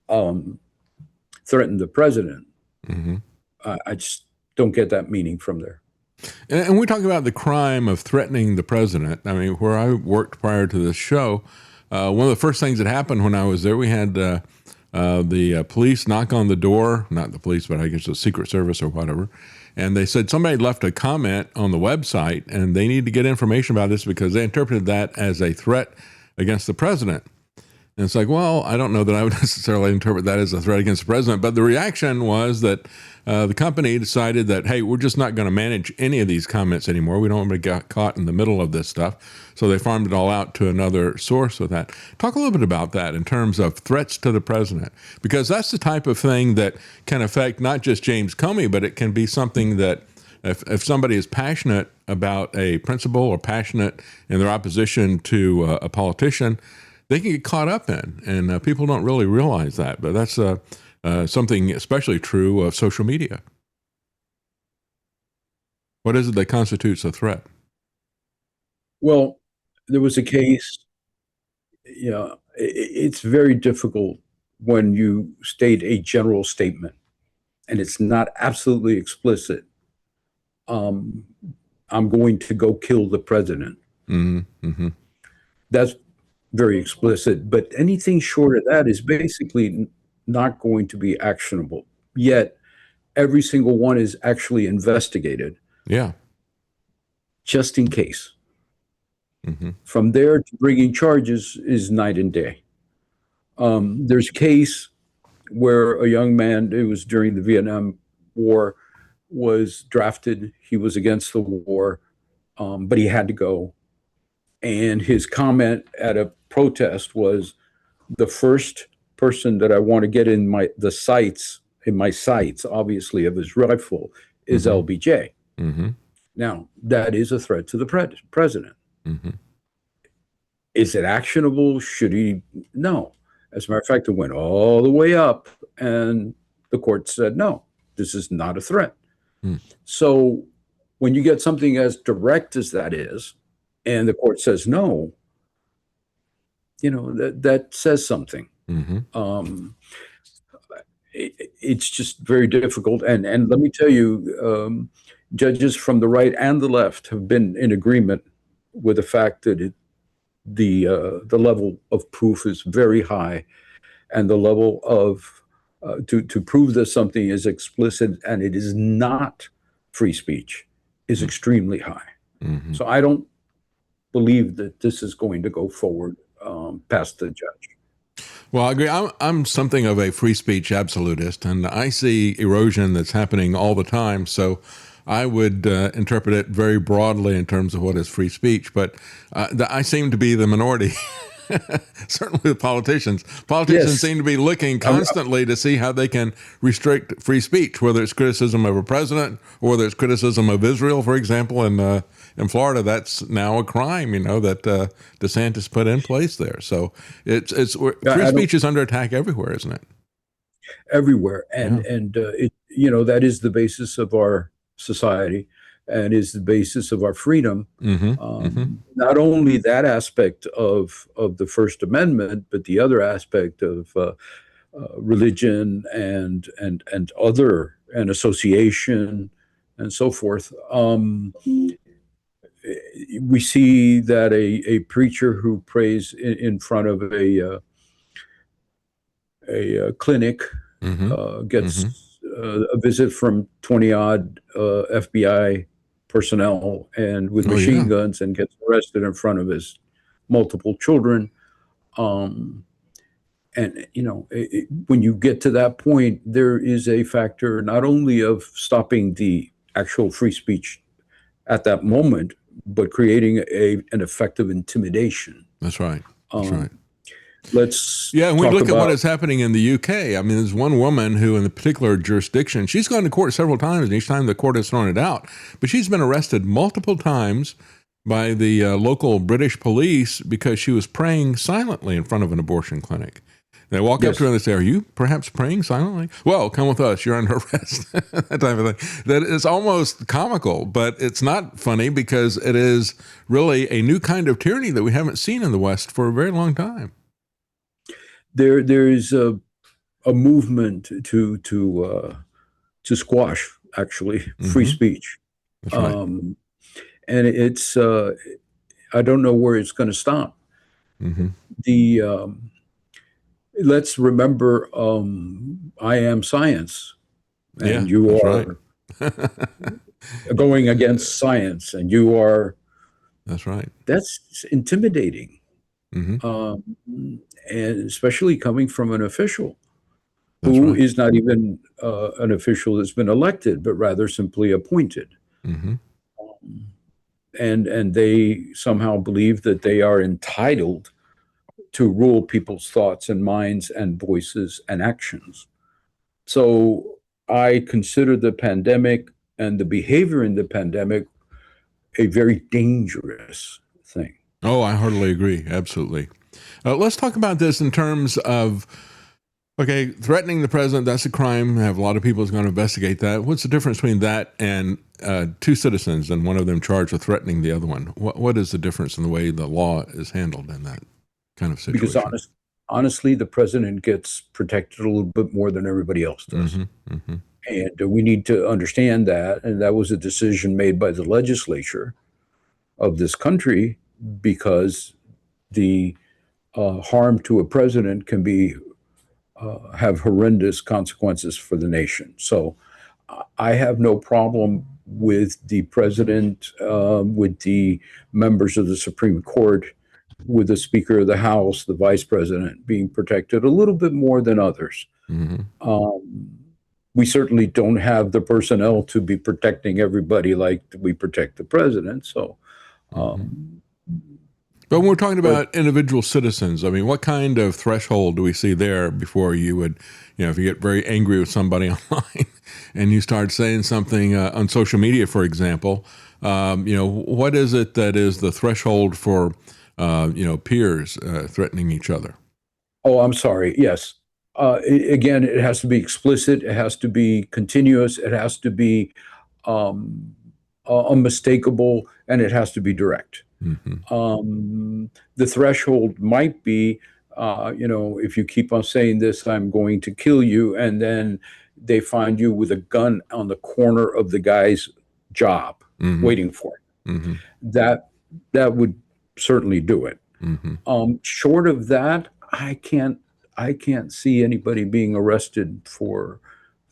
threatened the president. Mm-hmm. I just don't get that meaning from there. And we talk about the crime of threatening the president. I mean, where I worked prior to this show, one of the first things that happened when I was there, we had the police knock on the door, not the police, but I guess the Secret Service or whatever. And they said somebody left a comment on the website and they need to get information about this because they interpreted that as a threat against the president. And it's like, well, I don't know that I would necessarily interpret that as a threat against the president. But the reaction was that the company decided that, hey, we're just not going to manage any of these comments anymore. We don't want to get caught in the middle of this stuff. So they farmed it all out to another source with that. Talk a little bit about that in terms of threats to the president, because that's the type of thing that can affect not just James Comey, but it can be something that if somebody is passionate about a principle or passionate in their opposition to a politician, they can get caught up in, and people don't really realize that. But that's something especially true of social media. What is it that constitutes a threat? Well, there was a case, it's very difficult when you state a general statement and it's not absolutely explicit. I'm going to go kill the president. Mm-hmm. Mm-hmm. That's very explicit, but anything short of that is basically not going to be actionable. Yet every single one is actually investigated. Yeah. Just in case. Mm-hmm. From there to bringing charges is night and day. There's a case where a young man, it was during the Vietnam War, was drafted. He was against the war, but he had to go. And his comment at a protest was, the first person that I want to get in my sights, obviously, of his rifle is mm-hmm. LBJ. Mm-hmm. Now, that is a threat to the president. Mm-hmm. Is it actionable? Should he? No. As a matter of fact, it went all the way up, and the court said, no, this is not a threat. Mm. So when you get something as direct as that is, and the court says no, that says something. Mm-hmm. It's just very difficult. And let me tell you, judges from the right and the left have been in agreement with the fact that the level of proof is very high, and the level of to prove that something is explicit and it is not free speech is extremely high. Mm-hmm. So I don't believe that this is going to go forward past the judge. Well, I agree. I'm something of a free speech absolutist, and I see erosion that's happening all the time. So I would interpret it very broadly in terms of what is free speech. But I seem to be the minority. Certainly the politicians. Politicians seem to be looking constantly to see how they can restrict free speech, whether it's criticism of a president or whether it's criticism of Israel, for example. In Florida, that's now a crime, that DeSantis put in place there. So free speech is under attack everywhere, isn't it? Everywhere. And that is the basis of our society and is the basis of our freedom. Mm-hmm. Not only that aspect of the First Amendment, but the other aspect of religion and other, and association and so forth. We see that a preacher who prays in front of a clinic gets a visit from 20-odd FBI personnel and with machine guns, and gets arrested in front of his multiple children. And when you get to that point, there is a factor not only of stopping the actual free speech at that moment, but creating an effective intimidation. That's right. That's right. And we look at what is happening in the UK. I mean, there's one woman who, in a particular jurisdiction, she's gone to court several times, and each time the court has thrown it out. But she's been arrested multiple times by the local British police because she was praying silently in front of an abortion clinic. They walk up to her and they say, "Are you perhaps praying silently?" "Well, come with us. You're under arrest." That type of thing. That is almost comical, but it's not funny because it is really a new kind of tyranny that we haven't seen in the West for a very long time. There's a movement to squash actually free speech. That's right. And it's I don't know where it's going to stop. The let's remember, I am science, and you are going against science, and you are. That's right. That's intimidating, and especially coming from an official who is not even an official that's been elected, but rather simply appointed. And they somehow believe that they are entitled to rule people's thoughts and minds and voices and actions. So I consider the pandemic and the behavior in the pandemic a very dangerous thing. Oh, I heartily agree. Absolutely. Let's talk about this in terms of, okay, threatening the president, that's a crime. I have a lot of people who's going to investigate that. What's the difference between that and two citizens and one of them charged with threatening the other one? What is the difference in the way the law is handled in that kind of situation? Because honestly, the president gets protected a little bit more than everybody else does. And we need to understand that. And that was a decision made by the legislature of this country, because the harm to a president can be have horrendous consequences for the nation. So I have no problem with the president, with the members of the Supreme Court, with the Speaker of the House, the Vice President being protected a little bit more than others. We certainly don't have the personnel to be protecting everybody like we protect the president. So, but when we're talking about individual citizens, I mean, what kind of threshold do we see there before you would, if you get very angry with somebody online and you start saying something on social media, for example, what is it that is the threshold for, peers threatening each other? Oh, I'm sorry. Yes. Again, it has to be explicit. It has to be continuous. It has to be unmistakable, and it has to be direct. The threshold might be, if you keep on saying this, I'm going to kill you, and then they find you with a gun on the corner of the guy's job, waiting for it. That would certainly do it. Short of that, I can't see anybody being arrested for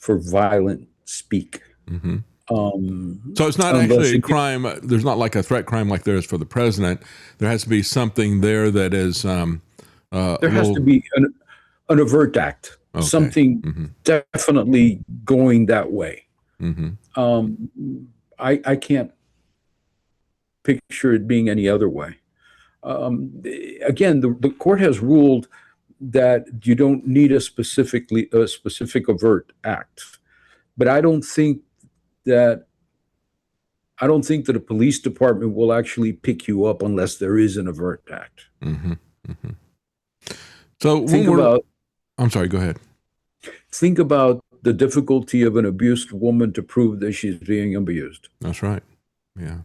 violent speak. So it's not actually a crime. There's not like a threat crime like there is for the president. There has to be something there that is. There has to be an overt act, something definitely going that way. I can't picture it being any other way. Again, the court has ruled that you don't need a specific overt act, but I don't think that a police department will actually pick you up unless there is an overt act. So I'm sorry, go ahead. Think about the difficulty of an abused woman to prove that she's being abused. That's right. Yeah.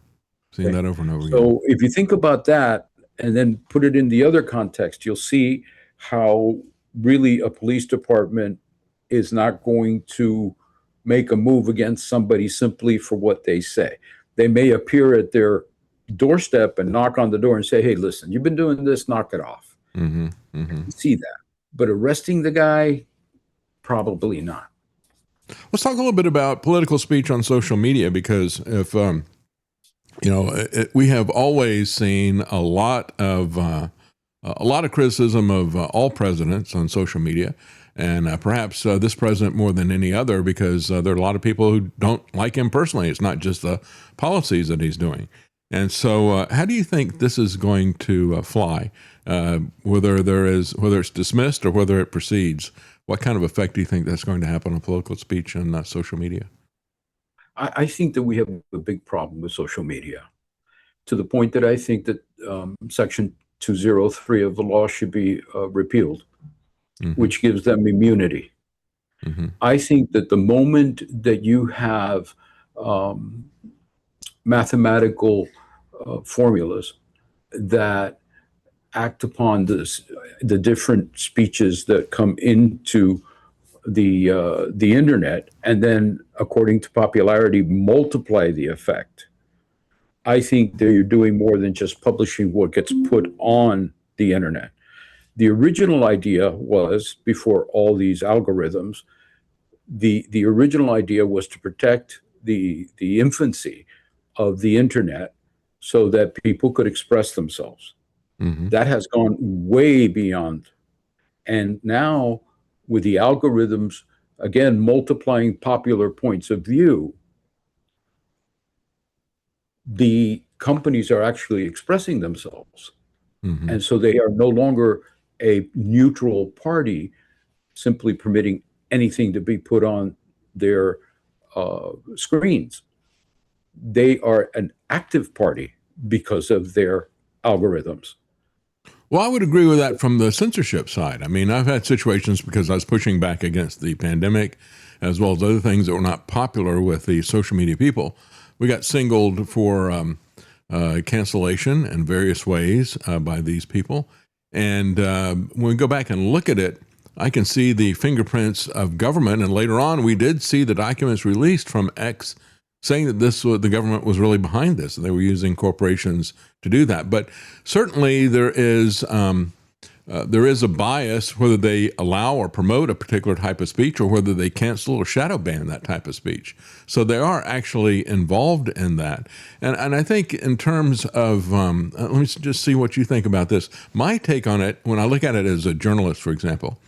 Seen that over and over again. So if you think about that and then put it in the other context, you'll see how really a police department is not going to make a move against somebody simply for what they say. They may appear at their doorstep and knock on the door and say, "Hey, listen, you've been doing this, knock it off." See that. But arresting the guy, probably not. Let's talk a little bit about political speech on social media, because if, we have always seen a lot of criticism of all presidents on social media. And perhaps this president more than any other, because there are a lot of people who don't like him personally. It's not just the policies that he's doing. And so how do you think this is going to fly, whether it's dismissed or whether it proceeds? What kind of effect do you think that's going to happen on political speech and social media? I think that we have a big problem with social media. to the point that I think that Section 203 of the law should be repealed, which gives them immunity. I think that the moment that you have mathematical formulas that act upon the different speeches that come into the internet, and then according to popularity multiply the effect, I think that you're doing more than just publishing what gets put on the internet. The original idea was, before all these algorithms, the original idea was to protect the infancy of the internet so that people could express themselves. That has gone way beyond. And now with the algorithms, again, multiplying popular points of view, the companies are actually expressing themselves. And so they are no longer a neutral party, simply permitting anything to be put on their screens. They are an active party because of their algorithms. Well, I would agree with that from the censorship side. I mean, I've had situations because I was pushing back against the pandemic, as well as other things that were not popular with the social media people. We got singled for cancellation in various ways by these people. And when we go back and look at it, I can see the fingerprints of government. And later on, we did see the documents released from X saying that the government was really behind this, and they were using corporations to do that. But certainly there is a bias whether they allow or promote a particular type of speech, or whether they cancel or shadow ban that type of speech. So they are actually involved in that. And I think in terms of, let me just see what you think about this. My take on it, when I look at it as a journalist, for example,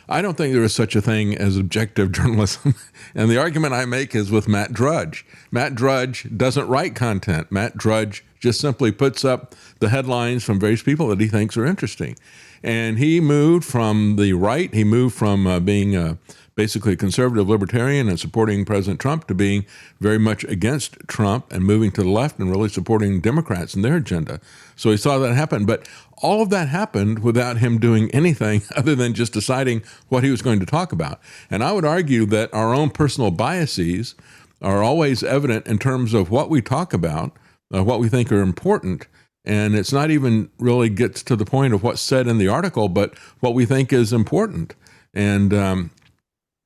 I don't think there is such a thing as objective journalism. And the argument I make is with Matt Drudge. Matt Drudge doesn't write content. Matt Drudge just simply puts up the headlines from various people that he thinks are interesting. And he moved from the right. He moved from being basically a conservative libertarian and supporting President Trump to being very much against Trump and moving to the left and really supporting Democrats and their agenda. So he saw that happen. But all of that happened without him doing anything other than just deciding what he was going to talk about. And I would argue that our own personal biases are always evident in terms of what we talk about, what we think are important. And it's not even really gets to the point of what's said in the article, but what we think is important. And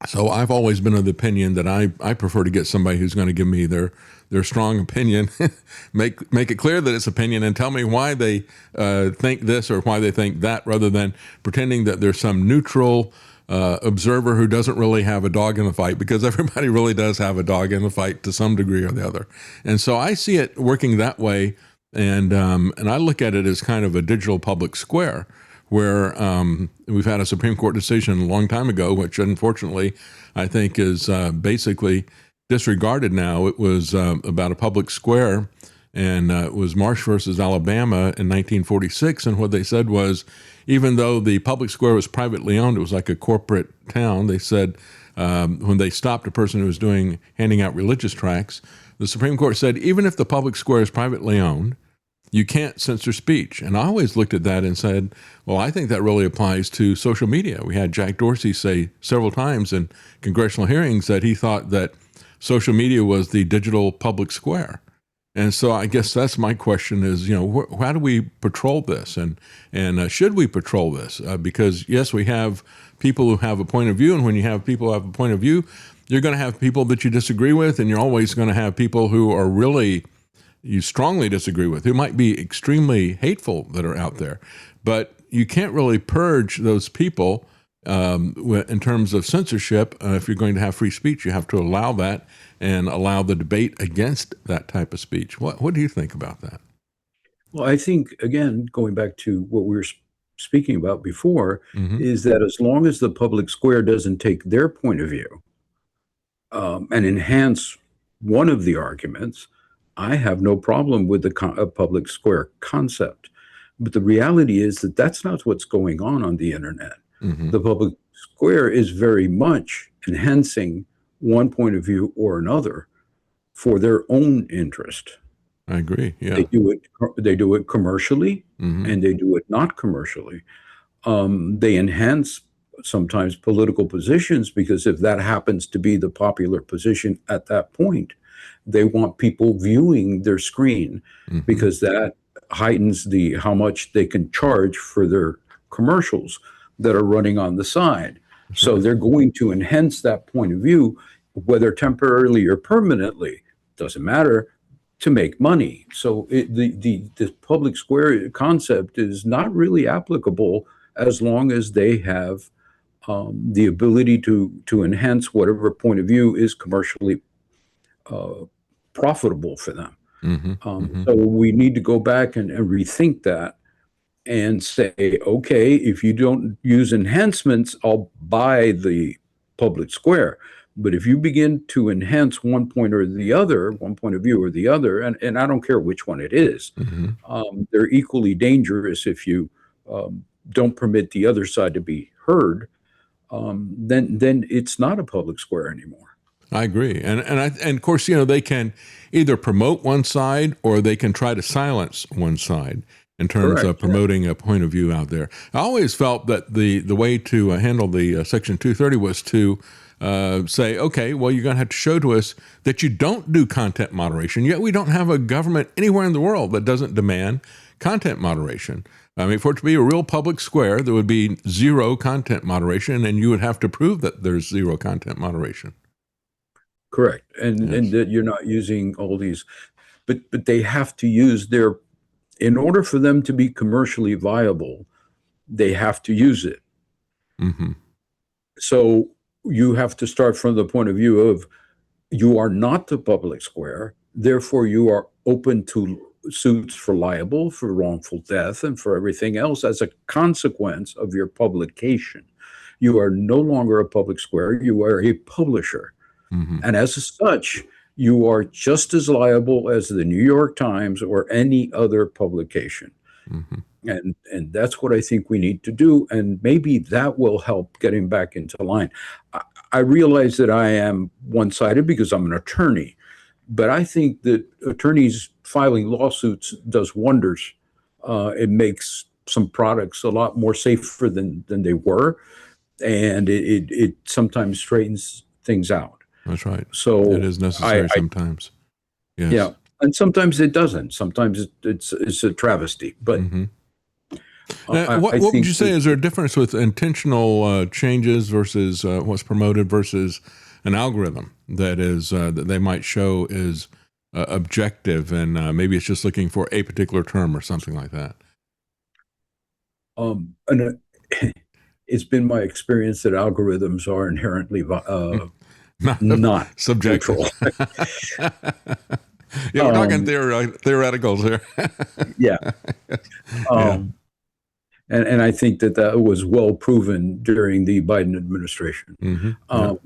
so I've always been of the opinion that I prefer to get somebody who's going to give me their strong opinion, make it clear that it's opinion, and tell me why they think this or why they think that, rather than pretending that there's some neutral observer who doesn't really have a dog in the fight, because everybody really does have a dog in the fight to some degree or the other. And so I see it working that way, and I look at it as kind of a digital public square, where we've had a Supreme Court decision a long time ago, which unfortunately I think is basically disregarded now. It was about a public square, and it was Marsh versus Alabama in 1946. And what they said was, even though the public square was privately owned, it was like a corporate town. They said when they stopped a person who was handing out religious tracts, the Supreme Court said, even if the public square is privately owned, you can't censor speech. And I always looked at that and said, well, I think that really applies to social media. We had Jack Dorsey say several times in congressional hearings that he thought that social media was the digital public square. And so I guess that's my question is, how do we patrol this? And should we patrol this? Because, yes, we have people who have a point of view. And when you have people who have a point of view, you're going to have people that you disagree with. And you're always going to have people who are really you strongly disagree with, who might be extremely hateful, that are out there. But you can't really purge those people in terms of censorship. If you're going to have free speech, you have to allow that and allow the debate against that type of speech. What do you think about that? Well, I think, again, going back to what we were speaking about before, is that as long as the public square doesn't take their point of view and enhance one of the arguments, I have no problem with the public square concept. But the reality is that that's not what's going on the internet. The public square is very much enhancing one point of view or another for their own interest. I agree. Yeah. They do it commercially, Mhm. and they do it not commercially. They enhance sometimes political positions because if that happens to be the popular position at that point, they want people viewing their screen because that heightens the how much they can charge for their commercials that are running on the side. So they're going to enhance that point of view, whether temporarily or permanently, doesn't matter, to make money. So the public square concept is not really applicable as long as they have the ability to enhance whatever point of view is commercially profitable for them. So we need to go back and rethink that and say, okay, if you don't use enhancements, I'll buy the public square. But if you begin to enhance one point or the other, one point of view or the other, and I don't care which one it is, they're equally dangerous if you don't permit the other side to be heard, then it's not a public square anymore. I agree, and of course, they can either promote one side or they can try to silence one side in terms of promoting a point of view out there. I always felt that the way to handle the Section 230 was to say, okay, well, you're going to have to show to us that you don't do content moderation. Yet we don't have a government anywhere in the world that doesn't demand content moderation. I mean, for it to be a real public square, there would be zero content moderation, and you would have to prove that there's zero content moderation. Correct. And that you're not using all these, but they have to use in order for them to be commercially viable, they have to use it. So you have to start from the point of view of you are not the public square, therefore you are open to suits for libel, for wrongful death, and for everything else as a consequence of your publication. You are no longer a public square, you are a publisher. And as such, you are just as liable as the New York Times or any other publication. And that's what I think we need to do. And maybe that will help getting back into line. I realize that I am one-sided because I'm an attorney, but I think that attorneys filing lawsuits does wonders. It makes some products a lot more safer than they were. And it sometimes straightens things out. That's right. So it is necessary sometimes. Yes. Yeah, and sometimes it doesn't. Sometimes it's a travesty. But what would you say? Is there a difference with intentional changes versus what's promoted versus an algorithm that is that they might show is objective and maybe it's just looking for a particular term or something like that? And it's been my experience that algorithms are inherently not subjective. Yeah, we're talking theoreticals here. And I think that was well proven during the Biden administration. And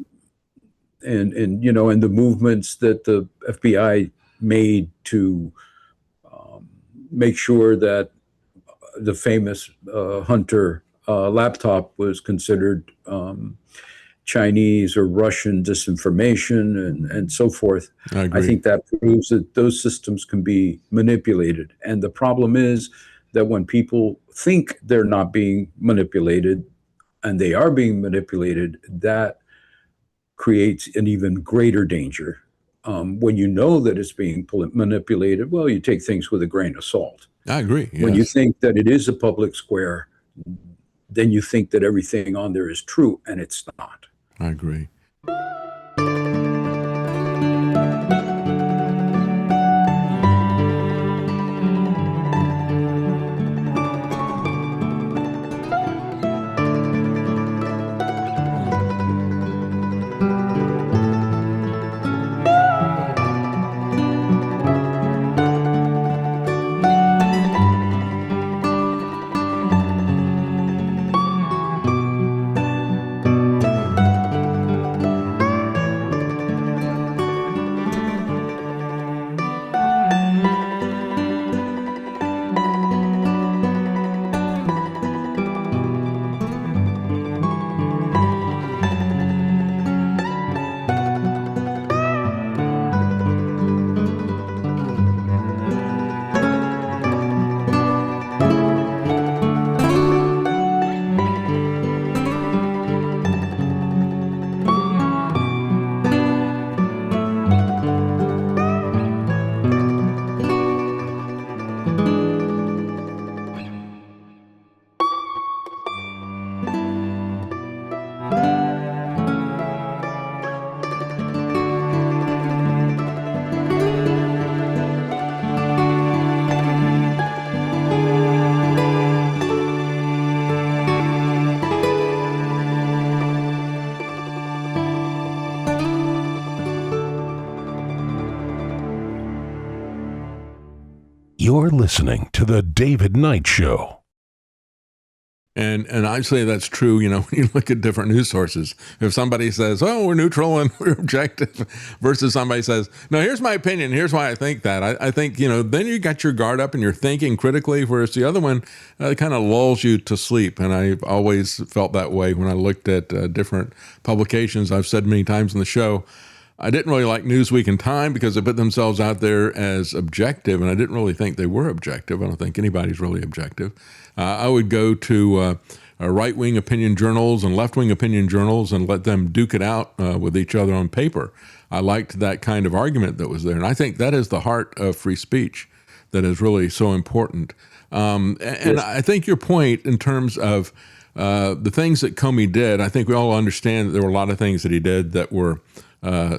the movements that the FBI made to make sure that the famous Hunter laptop was considered Chinese or Russian disinformation and so forth. I think that proves that those systems can be manipulated. And the problem is that when people think they're not being manipulated and they are being manipulated, that creates an even greater danger. When you know that it's being manipulated, well, you take things with a grain of salt. I agree. Yes. When you think that it is a public square, then you think that everything on there is true, and it's not. I agree. You're listening to The David Knight Show. And I say that's true, when you look at different news sources. If somebody says, oh, we're neutral and we're objective, versus somebody says, no, here's my opinion, here's why I think that. I think, then you got your guard up and you're thinking critically, whereas the other one kind of lulls you to sleep. And I've always felt that way when I looked at different publications. I've said many times in the show, I didn't really like Newsweek and Time because they put themselves out there as objective, and I didn't really think they were objective. I don't think anybody's really objective. I would go to right-wing opinion journals and left-wing opinion journals and let them duke it out with each other on paper. I liked that kind of argument that was there, and I think that is the heart of free speech that is really so important. And I think your point in terms of the things that Comey did, I think we all understand that there were a lot of things that he did that were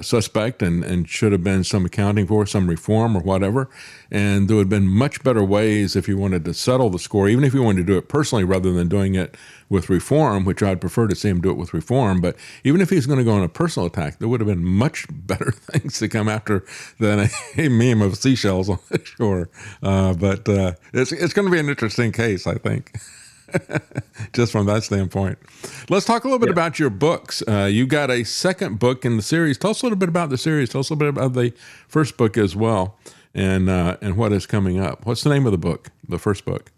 suspect and should have been some accounting for, some reform or whatever. And there would have been much better ways if you wanted to settle the score, even if you wanted to do it personally rather than doing it with reform, which I'd prefer to see him do it with reform. But even if he's going to go on a personal attack, there would have been much better things to come after than a meme of seashells on the shore. But it's going to be an interesting case, I think. Just from that standpoint. Let's talk a little bit about your books. You got a second book in the series. Tell us a little bit about the series. Tell us a little bit about the first book as well, and what is coming up. What's the name of the book, the first book?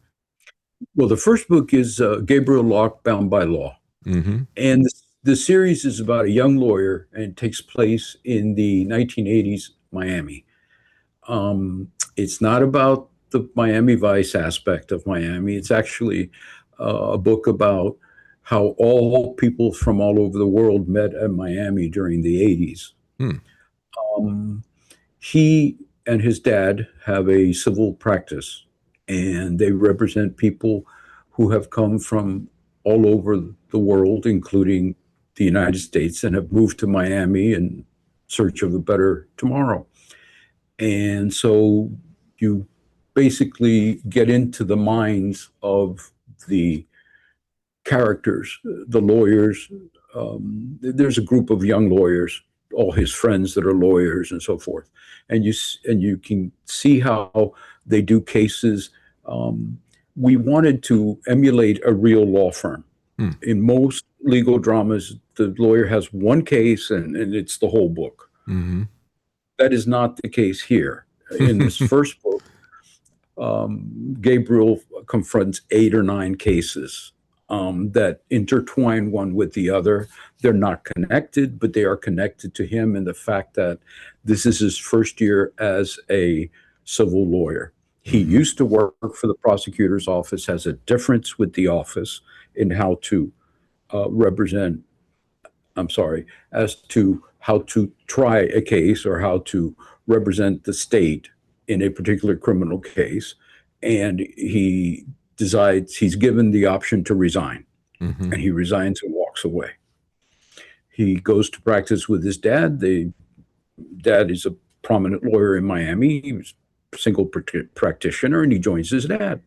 Well, the first book is Gabriel Locke, Bound by Law. Mm-hmm. And the series is about a young lawyer, and it takes place in the 1980s Miami. It's not about the Miami Vice aspect of Miami. It's actually a book about how all people from all over the world met in Miami during the 80s. He and his dad have a civil practice, and they represent people who have come from all over the world, including the United States, and have moved to Miami in search of a better tomorrow. And so you basically get into the minds of the characters, the lawyers. There's a group of young lawyers, all his friends that are lawyers and so forth. And you can see how they do cases. We wanted to emulate a real law firm. In most legal dramas, the lawyer has one case and it's the whole book. Mm-hmm. That is not the case here. In this first book, Gabriel confronts 8 or 9 cases that intertwine one with the other. They're not connected, but they are connected to him and the fact that this is his first year as a civil lawyer. He used to work for the prosecutor's office, has a difference with the office in how to as to how to try a case or how to represent the state in a particular criminal case, and he decides he's given the option to resign, and he resigns and walks away. He goes to practice with his dad. The dad is a prominent lawyer in Miami. He was a single practitioner, and he joins his dad.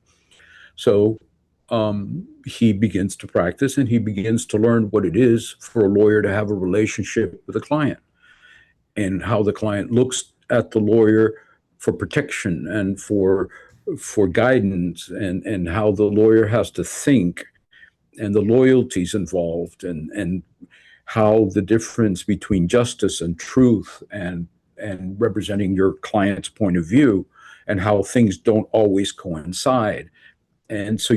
So he begins to practice, and he begins to learn what it is for a lawyer to have a relationship with a client, and how the client looks at the lawyer for protection and for guidance, and how the lawyer has to think, and the loyalties involved, and how the difference between justice and truth and representing your client's point of view, and how things don't always coincide. And so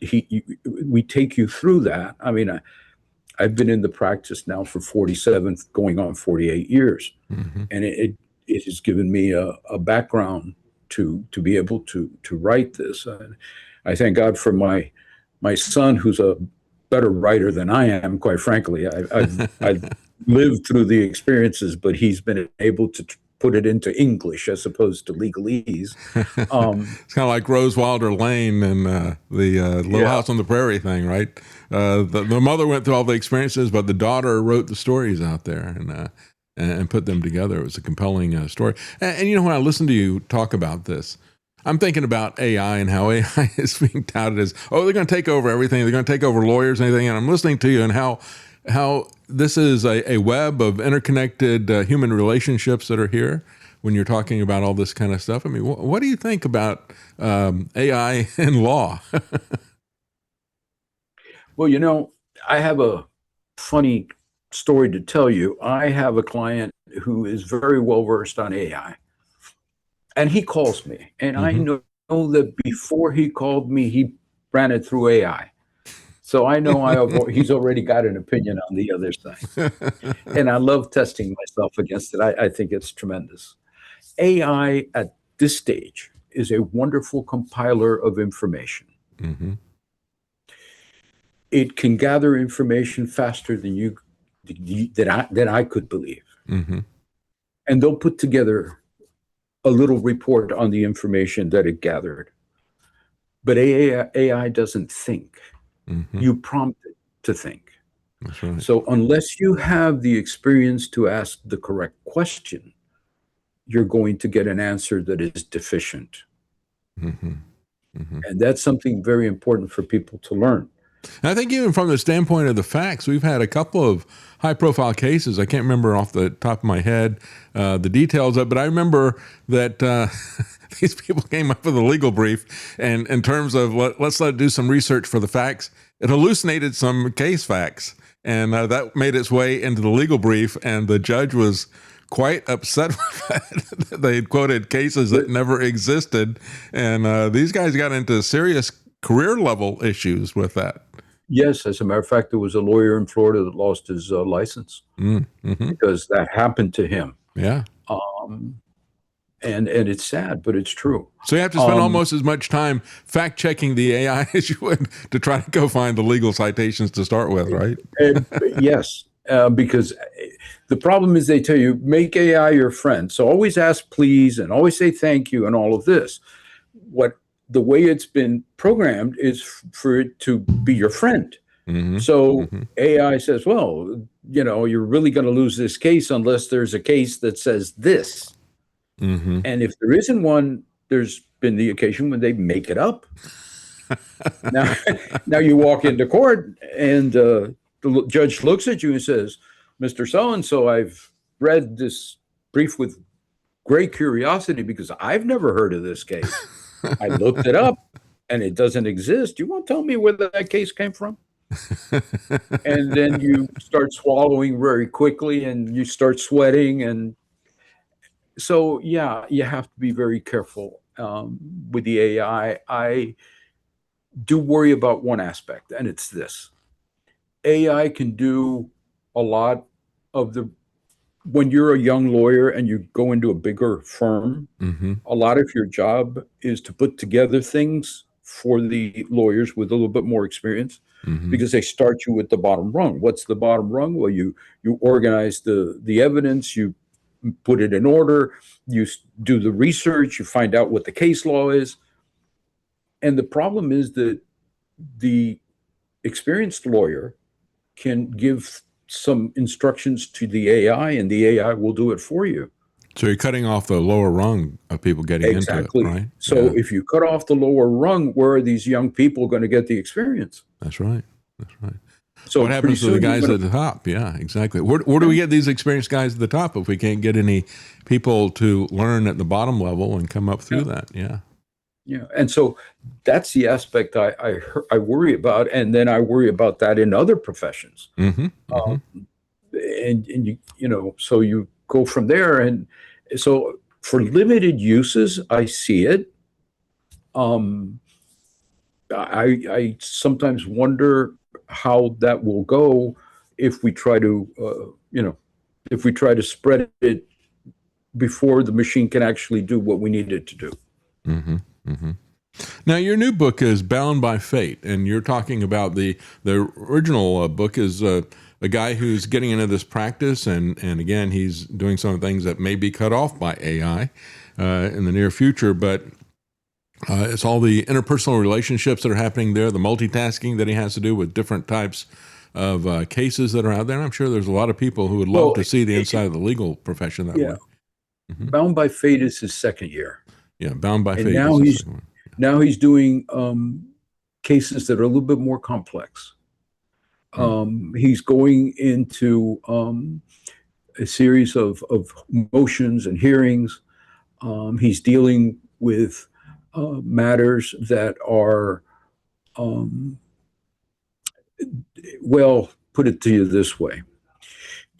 we take you through that. I mean, I've been in the practice now for 47, going on 48 years, and it has given me a background to be able to write this. I thank God for my son, who's a better writer than I am, quite frankly. I've lived through the experiences, but he's been able to put it into English as opposed to legalese. It's kind of like Rose Wilder Lane and the Little House on the Prairie thing, right? The mother went through all the experiences, but the daughter wrote the stories out there and put them together. It was a compelling story. And when I listen to you talk about this, I'm thinking about AI and how AI is being touted as, they're going to take over everything. They're going to take over lawyers and everything. And I'm listening to you and how this is a web of interconnected human relationships that are here, when you're talking about all this kind of stuff. I mean, what do you think about AI and law? Well, I have a funny story to tell you. I have a client who is very well versed on AI, and he calls me, and I know that before he called me, he ran it through AI. So I know he's already got an opinion on the other side. And I love testing myself against it. I think it's tremendous. AI at this stage is a wonderful compiler of information. It can gather information faster than I could believe. And they'll put together a little report on the information that it gathered. But AI doesn't think. You prompt it to think. That's right. So unless you have the experience to ask the correct question, you're going to get an answer that is deficient. And that's something very important for people to learn. And I think even from the standpoint of the facts, we've had a couple of high-profile cases. I can't remember off the top of my head the details of it, but I remember that these people came up with a legal brief, and in terms of let's let it do some research for the facts, it hallucinated some case facts, and that made its way into the legal brief, and the judge was quite upset with that. They had quoted cases that never existed, and these guys got into serious career-level issues with that. Yes, as a matter of fact, there was a lawyer in Florida that lost his license because that happened to him. Yeah. And it's sad, but it's true. So you have to spend almost as much time fact-checking the AI as you would to try to go find the legal citations to start with, right? Yes, because the problem is they tell you, make AI your friend. So always ask please and always say thank you and all of this. The way it's been programmed is for it to be your friend. So AI says, well, you're really going to lose this case unless there's a case that says this. And if there isn't one, there's been the occasion when they make it up. Now you walk into court and the judge looks at you and says, Mr. So-and-so, I've read this brief with great curiosity because I've never heard of this case. I looked it up and it doesn't exist. You won't tell me where that case came from? And then you start swallowing very quickly and you start sweating. And so, yeah, you have to be very careful with the AI. I do worry about one aspect, and it's this. AI can do a lot of when you're a young lawyer and you go into a bigger firm, a lot of your job is to put together things for the lawyers with a little bit more experience because they start you with the bottom rung. What's the bottom rung? Well, you organize the evidence, you put it in order, you do the research, you find out what the case law is. And the problem is that the experienced lawyer can give some instructions to the AI and the AI will do it for you. So you're cutting off the lower rung of people getting into it, right? So if you cut off the lower rung, where are these young people going to get the experience? That's right. That's right. So what happens to the guys at the top? Yeah, exactly. Where do we get these experienced guys at the top if we can't get any people to learn at the bottom level and come up through that? Yeah. Yeah, and so that's the aspect I worry about, and then I worry about that in other professions. And so you go from there, and so for limited uses, I see it. I sometimes wonder how that will go if we try to, spread it before the machine can actually do what we need it to do. Now, your new book is Bound by Fate, and you're talking about the original book is a guy who's getting into this practice, and again, he's doing some things that may be cut off by AI in the near future, but it's all the interpersonal relationships that are happening there, the multitasking that he has to do with different types of cases that are out there. And I'm sure there's a lot of people who would love to see the inside of the legal profession that way. Bound by Fate is his second year. Yeah, Bound by Fate. Now he's doing cases that are a little bit more complex. He's going into a series of motions and hearings He's dealing with matters that are, well, put it to you this way.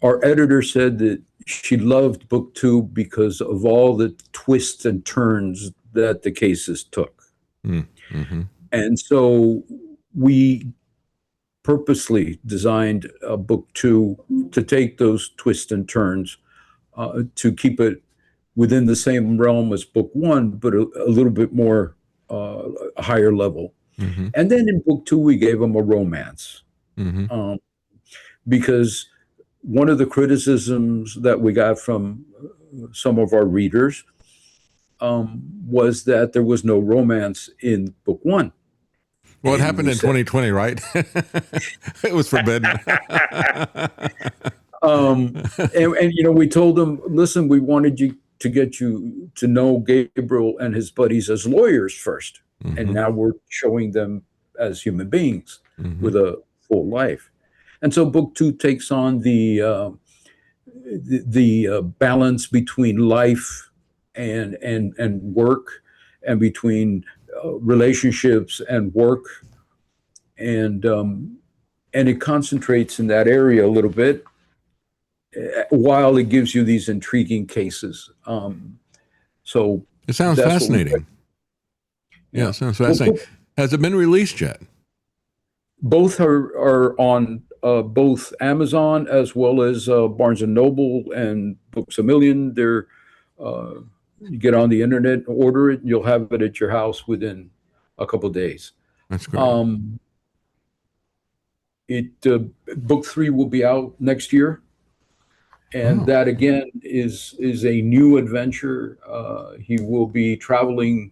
Our editor said that she loved book 2 because of all the twists and turns that the cases took. Mm-hmm. And so we purposely designed book 2 to take those twists and turns, to keep it within the same realm as book 1, but a little bit more a higher level. Mm-hmm. And then in book 2, we gave them a romance. Mm-hmm. Because one of the criticisms that we got from some of our readers was that there was no romance in book 1. Well, it happened in 2020, right? It was forbidden. And we told them, listen, we wanted to get you to know Gabriel and his buddies as lawyers first. Mm-hmm. And now we're showing them as human beings mm-hmm. with a full life. And so book 2 takes on the balance between life and work, and between relationships and work, and it concentrates in that area a little bit, while it gives you these intriguing cases. So it sounds fascinating. Yeah, it sounds fascinating. Has it been released yet? Both are on both Amazon as well as Barnes and Noble and Books A Million. They're you get on the internet, order it, and you'll have it at your house within a couple of days. That's great. Book 3 will be out next year, and that again is a new adventure. He will be traveling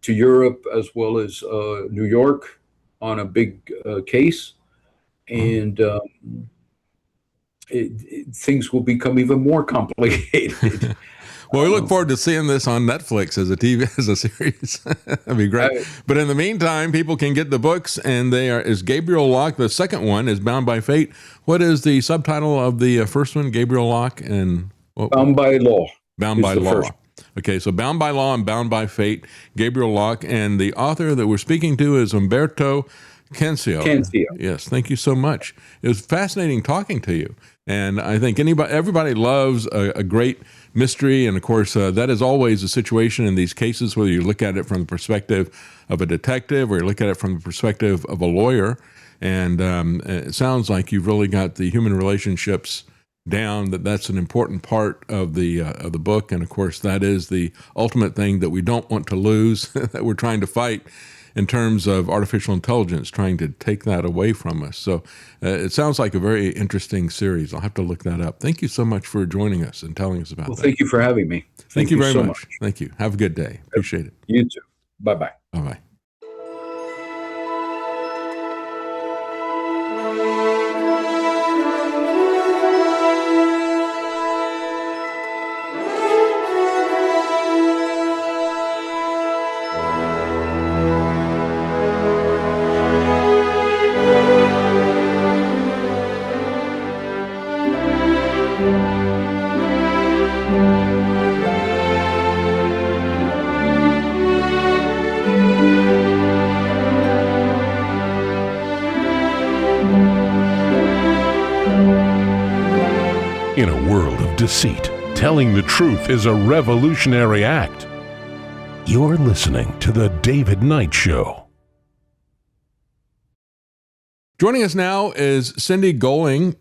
to Europe as well as New York on a big case, and things will become even more complicated. Well, we look forward to seeing this on Netflix as a series. That'd be great. But in the meantime, people can get the books, and is Gabriel Locke. The second one is Bound by Fate. What is the subtitle of the first one? Gabriel Locke and Bound by Law. Bound by Law. Okay, so Bound by Law and Bound by Fate, Gabriel Locke, and the author that we're speaking to is Umberto Cancio. Yes, thank you so much. It was fascinating talking to you, and I think everybody loves a great mystery, and of course that is always the situation in these cases, whether you look at it from the perspective of a detective or you look at it from the perspective of a lawyer. And it sounds like you've really got the human relationships down. That's an important part of the book, and of course that is the ultimate thing that we don't want to lose, that we're trying to fight in terms of artificial intelligence, trying to take that away from us. So it sounds like a very interesting series. I'll have to look that up. Thank you so much for joining us and telling us about that. Thank you for having me. Thank you very much. Thank you. Have a good day. Appreciate it. You too. Bye-bye. Bye-bye. In a world of deceit, telling the truth is a revolutionary act. You're listening to The David Knight Show. Joining us now is Cindy Golding,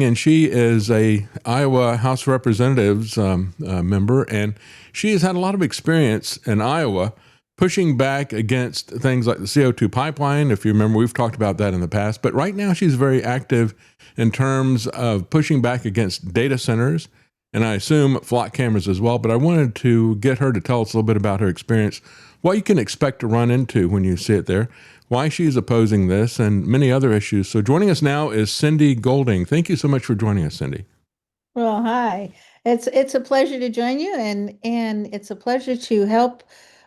and she is a Iowa House of Representatives member, and she has had a lot of experience in Iowa pushing back against things like the CO2 pipeline. If you remember, we've talked about that in the past, but right now she's very active in terms of pushing back against data centers, and I assume flock cameras as well. But I wanted to get her to tell us a little bit about her experience, what you can expect to run into when you see it there, why she's opposing this, and many other issues. So joining us now is Cindy Golding. Thank you so much for joining us, Cindy. Well, hi. It's a pleasure to join you, and it's a pleasure to help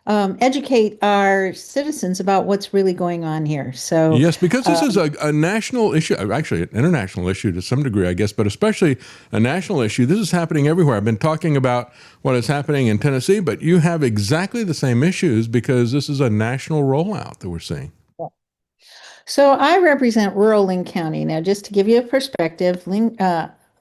educate our citizens about what's really going on here. So Yes, because this is a national issue, actually an international issue to some degree, I guess, but especially a national issue. This is happening everywhere. I've been talking about what is happening in Tennessee, but you have exactly the same issues because this is a national rollout that we're seeing. So I represent rural Linn County. Now, just to give you a perspective,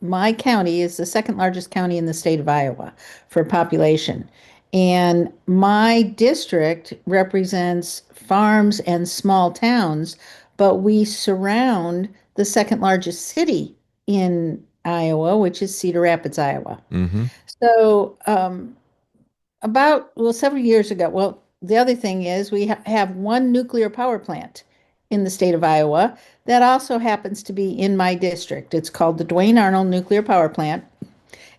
my county is the second largest county in the state of Iowa for population. And my district represents farms and small towns, but we surround the second largest city in Iowa, which is Cedar Rapids, Iowa. Mm-hmm. So several years ago, the other thing is we have one nuclear power plant in the state of Iowa that also happens to be in my district. It's called the Duane Arnold Nuclear Power Plant.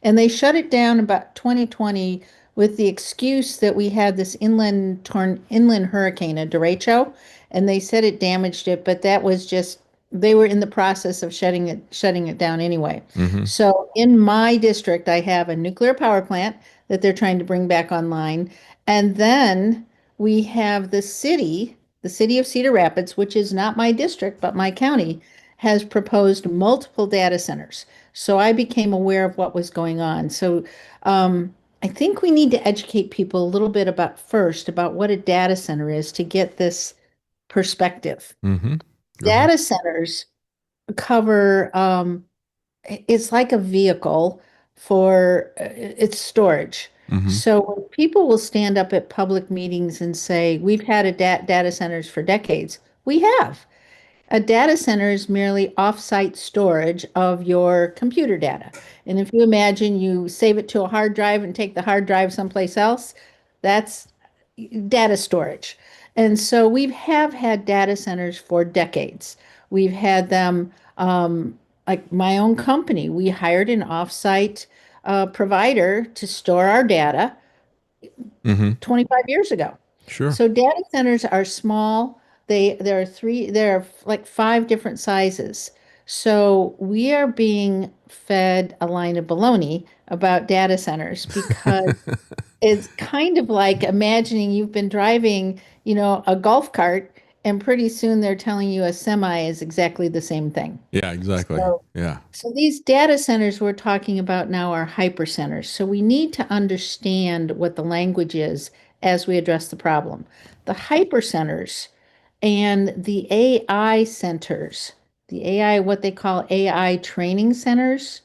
And they shut it down about 2020 with the excuse that we had this inland hurricane, a derecho, and they said it damaged it, but that was just they were in the process of shutting it down anyway. Mm-hmm. So in my district, I have a nuclear power plant that they're trying to bring back online. And then we have the city of Cedar Rapids, which is not my district, but my county, has proposed multiple data centers. So I became aware of what was going on. So I think we need to educate people a little bit about what a data center is to get this perspective. Mm-hmm. Data centers cover, it's like a vehicle for its storage. Mm-hmm. So when people will stand up at public meetings and say, we've had data centers for decades, we have. A data center is merely off-site storage of your computer data. And if you imagine you save it to a hard drive and take the hard drive someplace else, that's data storage. And so we have had data centers for decades. We've had them, like my own company, we hired an off-site provider to store our data 25 years ago. Sure. So data centers are small. There are like 5 different sizes. So we are being fed a line of baloney about data centers because it's kind of like imagining you've been driving, a golf cart, and pretty soon they're telling you a semi is exactly the same thing. Yeah, exactly. So these data centers we're talking about now are hypercenters. So we need to understand what the language is as we address the problem. The hypercenters and the AI centers, what they call AI training centers,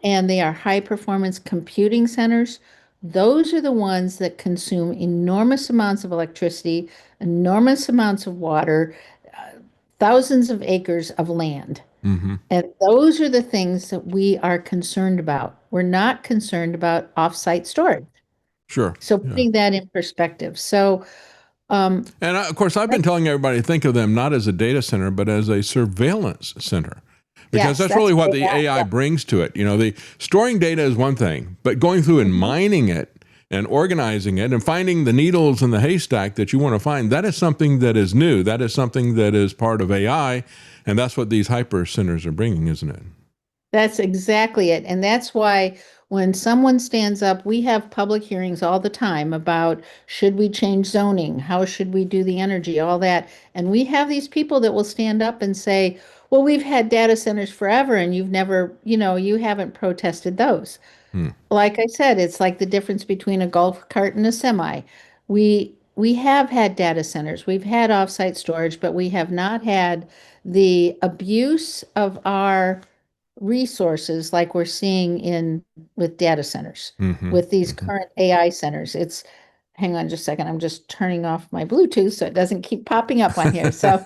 and they are high performance computing centers. Those are the ones that consume enormous amounts of electricity, enormous amounts of water, thousands of acres of land. And those are the things that we are concerned about. We're not concerned about offsite storage. Sure. So putting that in perspective. So, and of course, I've been telling everybody to think of them not as a data center, but as a surveillance center. Because that's really what the AI brings to it. The storing data is one thing, but going through and mining it and organizing it and finding the needles in the haystack that you want to find, that is something that is new. That is something that is part of AI. And that's what these hyper centers are bringing, isn't it? That's exactly it. And that's why when someone stands up, we have public hearings all the time about should we change zoning? How should we do the energy? All that. And we have these people that will stand up and say, well, we've had data centers forever and you've never, you haven't protested those. Like I said, it's like the difference between a golf cart and a semi. We have had data centers, we've had offsite storage, but we have not had the abuse of our resources like we're seeing with data centers, with these current AI centers. Hang on just a second. I'm just turning off my Bluetooth so it doesn't keep popping up on here. So,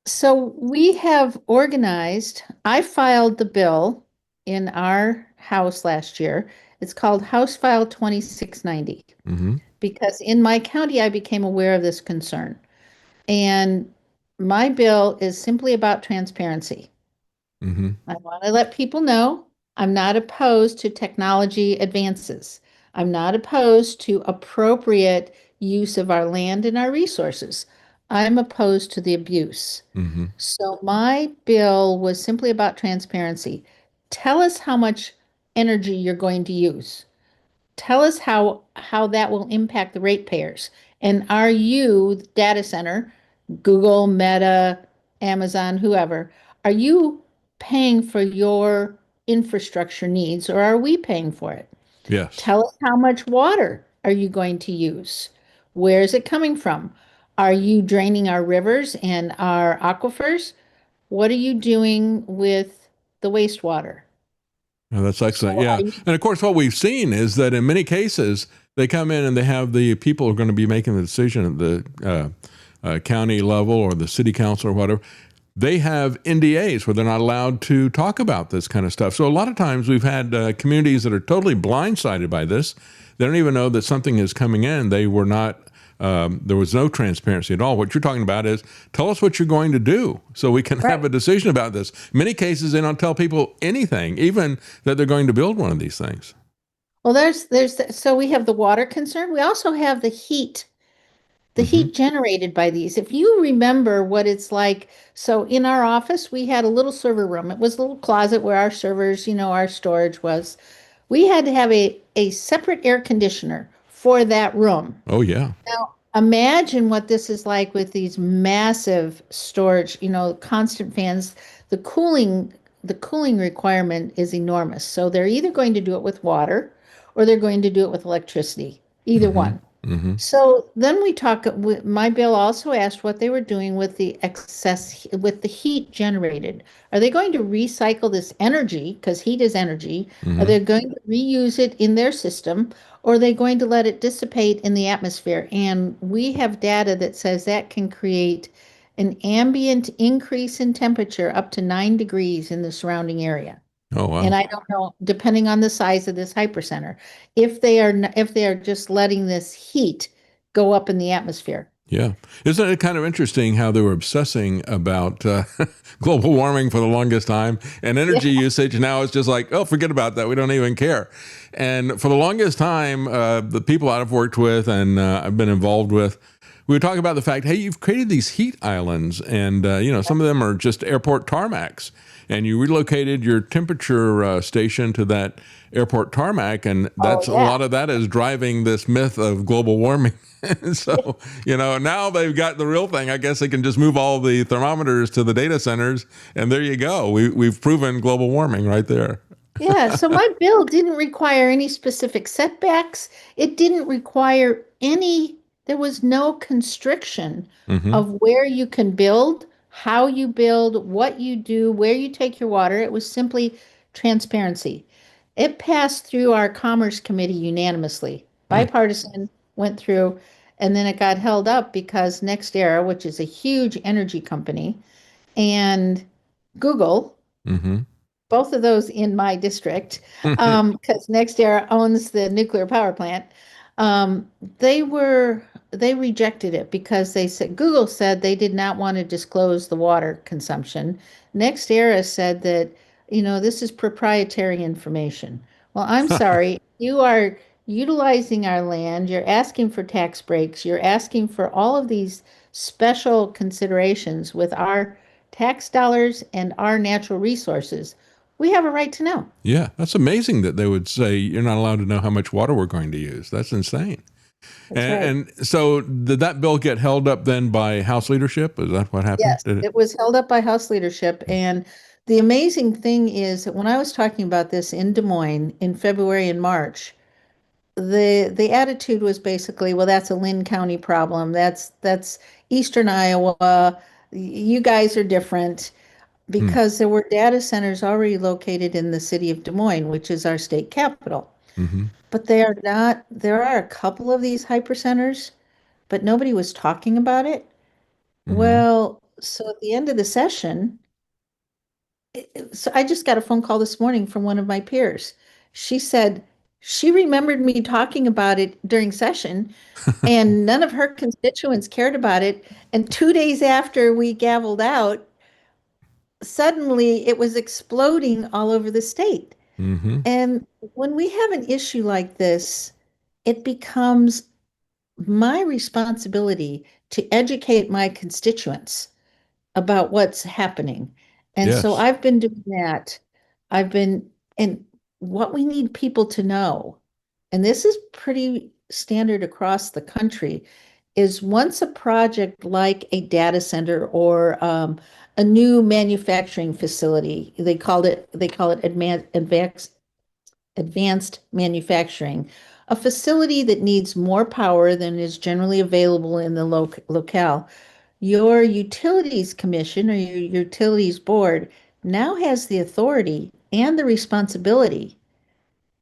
so we have organized, I filed the bill in our House last year. It's called House File 2690 because in my county, I became aware of this concern. And my bill is simply about transparency. I want to let people know I'm not opposed to technology advances. I'm not opposed to appropriate use of our land and our resources. I'm opposed to the abuse. So my bill was simply about transparency. Tell us how much energy you're going to use. Tell us how that will impact the ratepayers. And are you, data center, Google, Meta, Amazon, whoever, are you paying for your infrastructure needs or are we paying for it? Yes. Tell us how much water are you going to use? Where is it coming from? Are you draining our rivers and our aquifers? What are you doing with the wastewater? Oh, that's excellent. So Yeah. And of course, what we've seen is that in many cases, they come in and they have the people who are going to be making the decision at the county level or the city council or whatever. They have NDAs where they're not allowed to talk about this kind of stuff. So a lot of times we've had communities that are totally blindsided by this. They don't even know that something is coming in. They were not. There was no transparency at all. What you're talking about is tell us what you're going to do so we can have a decision about this. In many cases, they don't tell people anything, even that they're going to build one of these things. Well, so we have the water concern. We also have the heat generated by these. If you remember what it's like, so in our office, we had a little server room. It was a little closet where our servers, our storage was. We had to have a separate air conditioner for that room. Oh, yeah. Now, imagine what this is like with these massive storage, constant fans. The cooling requirement is enormous. So they're either going to do it with water or they're going to do it with electricity, either one. Mm-hmm. So then my bill also asked what they were doing with the heat generated. Are they going to recycle this energy, because heat is energy? Are they going to reuse it in their system, or are they going to let it dissipate in the atmosphere? And we have data that says that can create an ambient increase in temperature up to 9 degrees in the surrounding area. Oh, wow. And I don't know, depending on the size of this hypercenter, if they are just letting this heat go up in the atmosphere. Yeah. Isn't it kind of interesting how they were obsessing about global warming for the longest time and energy usage? Now it's just like, oh, forget about that. We don't even care. And for the longest time, the people I've worked with and I've been involved with, we would talk about the fact, hey, you've created these heat islands and, some of them are just airport tarmacs. And you relocated your temperature station to that airport tarmac, and that's a lot of that is driving this myth of global warming. So, now they've got the real thing. I guess they can just move all the thermometers to the data centers, and there you go. We've proven global warming right there. Yeah, so my bill didn't require any specific setbacks. It didn't require there was no constriction of where you can build, how you build, what you do, where you take your water. It was simply transparency. It passed through our Commerce Committee unanimously. Bipartisan, went through, and then it got held up because NextEra, which is a huge energy company, and Google, both of those in my district, because NextEra owns the nuclear power plant, they rejected it because Google said they did not want to disclose the water consumption. NextEra said that, this is proprietary information. Well, I'm sorry, you are utilizing our land, you're asking for tax breaks, you're asking for all of these special considerations with our tax dollars and our natural resources. We have a right to know. Yeah, that's amazing that they would say you're not allowed to know how much water we're going to use. That's insane. And so did that bill get held up then by House leadership? Is that what happened? Yes, it was held up by House leadership. And the amazing thing is that when I was talking about this in Des Moines in February and March, the attitude was basically, well, that's a Lynn County problem. That's Eastern Iowa. You guys are different. Because there were data centers already located in the city of Des Moines, which is our state capital. But they are not, there are a couple of these hypercenters, but nobody was talking about it. Well, so at the end of the session, so I just got a phone call this morning from one of my peers. She said she remembered me talking about it during session, and none of her constituents cared about it. And 2 days after we gavelled out, suddenly it was exploding all over the state. And when we have an issue like this, it becomes my responsibility to educate my constituents about what's happening. And so I've been doing that. And what we need people to know and this is pretty standard across the country, is once a project like a data center or a new manufacturing facility, they call it advanced manufacturing, a facility that needs more power than is generally available in the locale. Your utilities commission or your utilities board now has the authority and the responsibility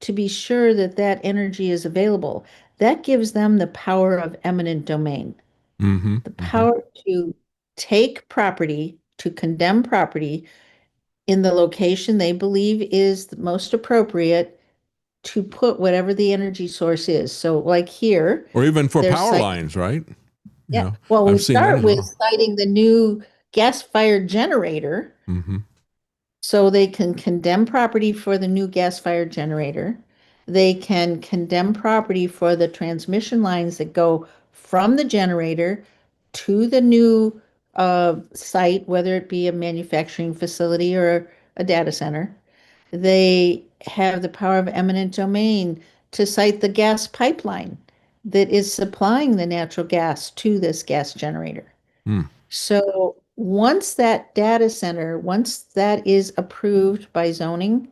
to be sure that that energy is available. That gives them the power of eminent domain, the power to take property, to condemn property in the location they believe is the most appropriate to put whatever the energy source is. So like here, Or even for they're power citing- lines, right? Yeah. Well, we I've seen that start as with well. citing the new gas-fired generator, so they can condemn property for the new gas-fired generator. They can condemn property for the transmission lines that go from the generator to the new site, whether it be a manufacturing facility or a data center. They have the power of eminent domain to cite the gas pipeline that is supplying the natural gas to this gas generator. So once that data center, once that is approved by zoning,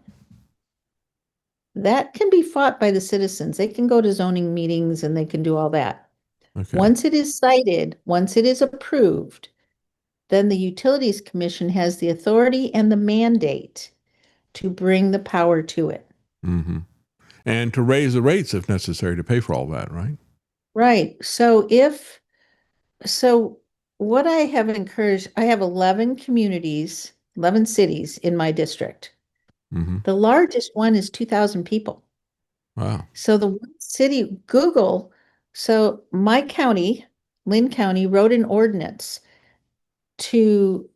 that can be fought by the citizens. They can go to zoning meetings and they can do all that. Okay. Once it is cited, once it is approved, then the Utilities Commission has the authority and the mandate to bring the power to it. And to raise the rates if necessary to pay for all that, right? Right. So what I have encouraged, I have 11 communities, 11 cities in my district. The largest one is 2,000 people. Wow. So the one city, Google, so my county, Lynn County, wrote an ordinance to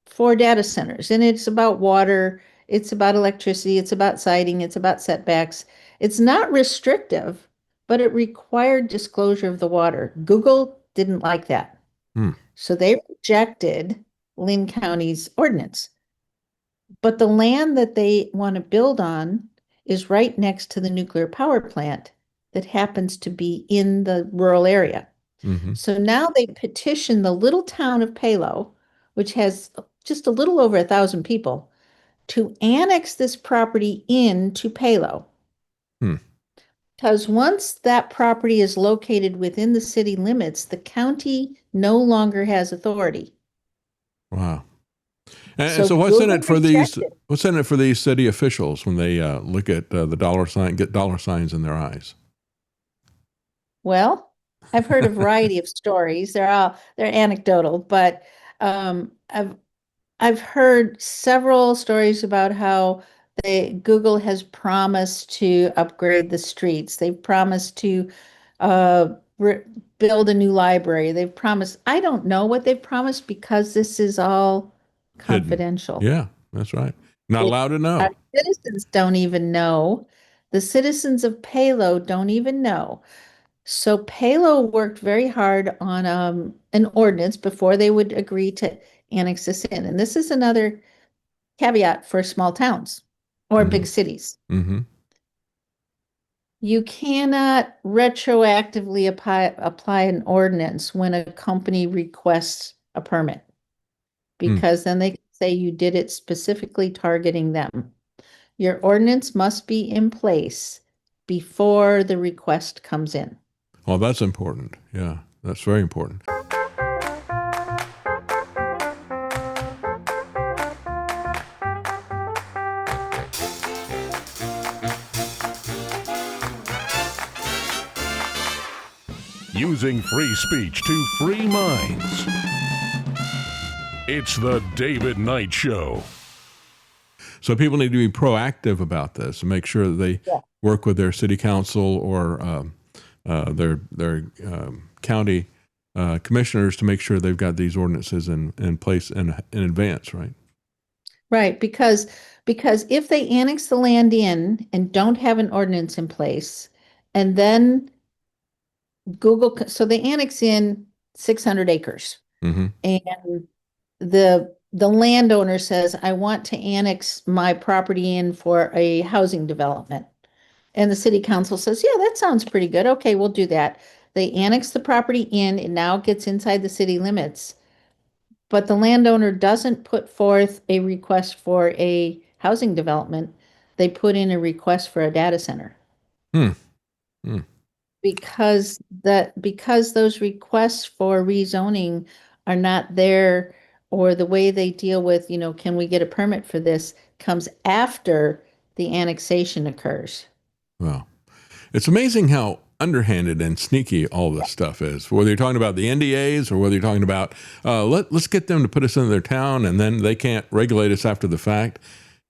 for data centers, and it's about water, it's about electricity, it's about siting, it's about setbacks. It's not restrictive, but it required disclosure of the water. Google didn't like that. So they rejected Lynn County's ordinance. But the land that they want to build on is right next to the nuclear power plant that happens to be in the rural area. So now they petition the little town of Palo, which has just a little over 1,000 people, to annex this property into Palo. Because once that property is located within the city limits, the county no longer has authority. Wow. And so what's in it for these? What's in it for these city officials when they look at the dollar sign, get dollar signs in their eyes? Well, I've heard a variety of stories. They're anecdotal, but I've heard several stories about how Google has promised to upgrade the streets. They've promised to build a new library. They've promised. I don't know what they've promised because this is all confidential. Yeah, that's right. Not allowed to know. Our citizens don't even know. The citizens of Palo don't even know. So Palo worked very hard on an ordinance before they would agree to annex this in. And this is another caveat for small towns or big cities. You cannot retroactively apply an ordinance when a company requests a permit, because then they can say you did it specifically targeting them. Your ordinance must be in place before the request comes in. Well, that's important. Yeah, that's very important. Using free speech to free minds. It's the David Knight Show. So people need to be proactive about this and make sure that they work with their city council or their county commissioners to make sure they've got these ordinances in place in advance, right? Right, because if they annex the land in and don't have an ordinance in place, and then so they annex in 600 acres, and the landowner says, I want to annex my property in for a housing development. And the city council says, yeah, that sounds pretty good. Okay, we'll do that. They annex the property in, it now gets inside the city limits. But the landowner doesn't put forth a request for a housing development. They put in a request for a data center. Hmm. Hmm. Because those requests for rezoning are not there, or the way they deal with, can we get a permit for this, comes after the annexation occurs. Wow. It's amazing how underhanded and sneaky all this stuff is, whether you're talking about the NDAs or whether you're talking about, let's get them to put us into their town and then they can't regulate us after the fact.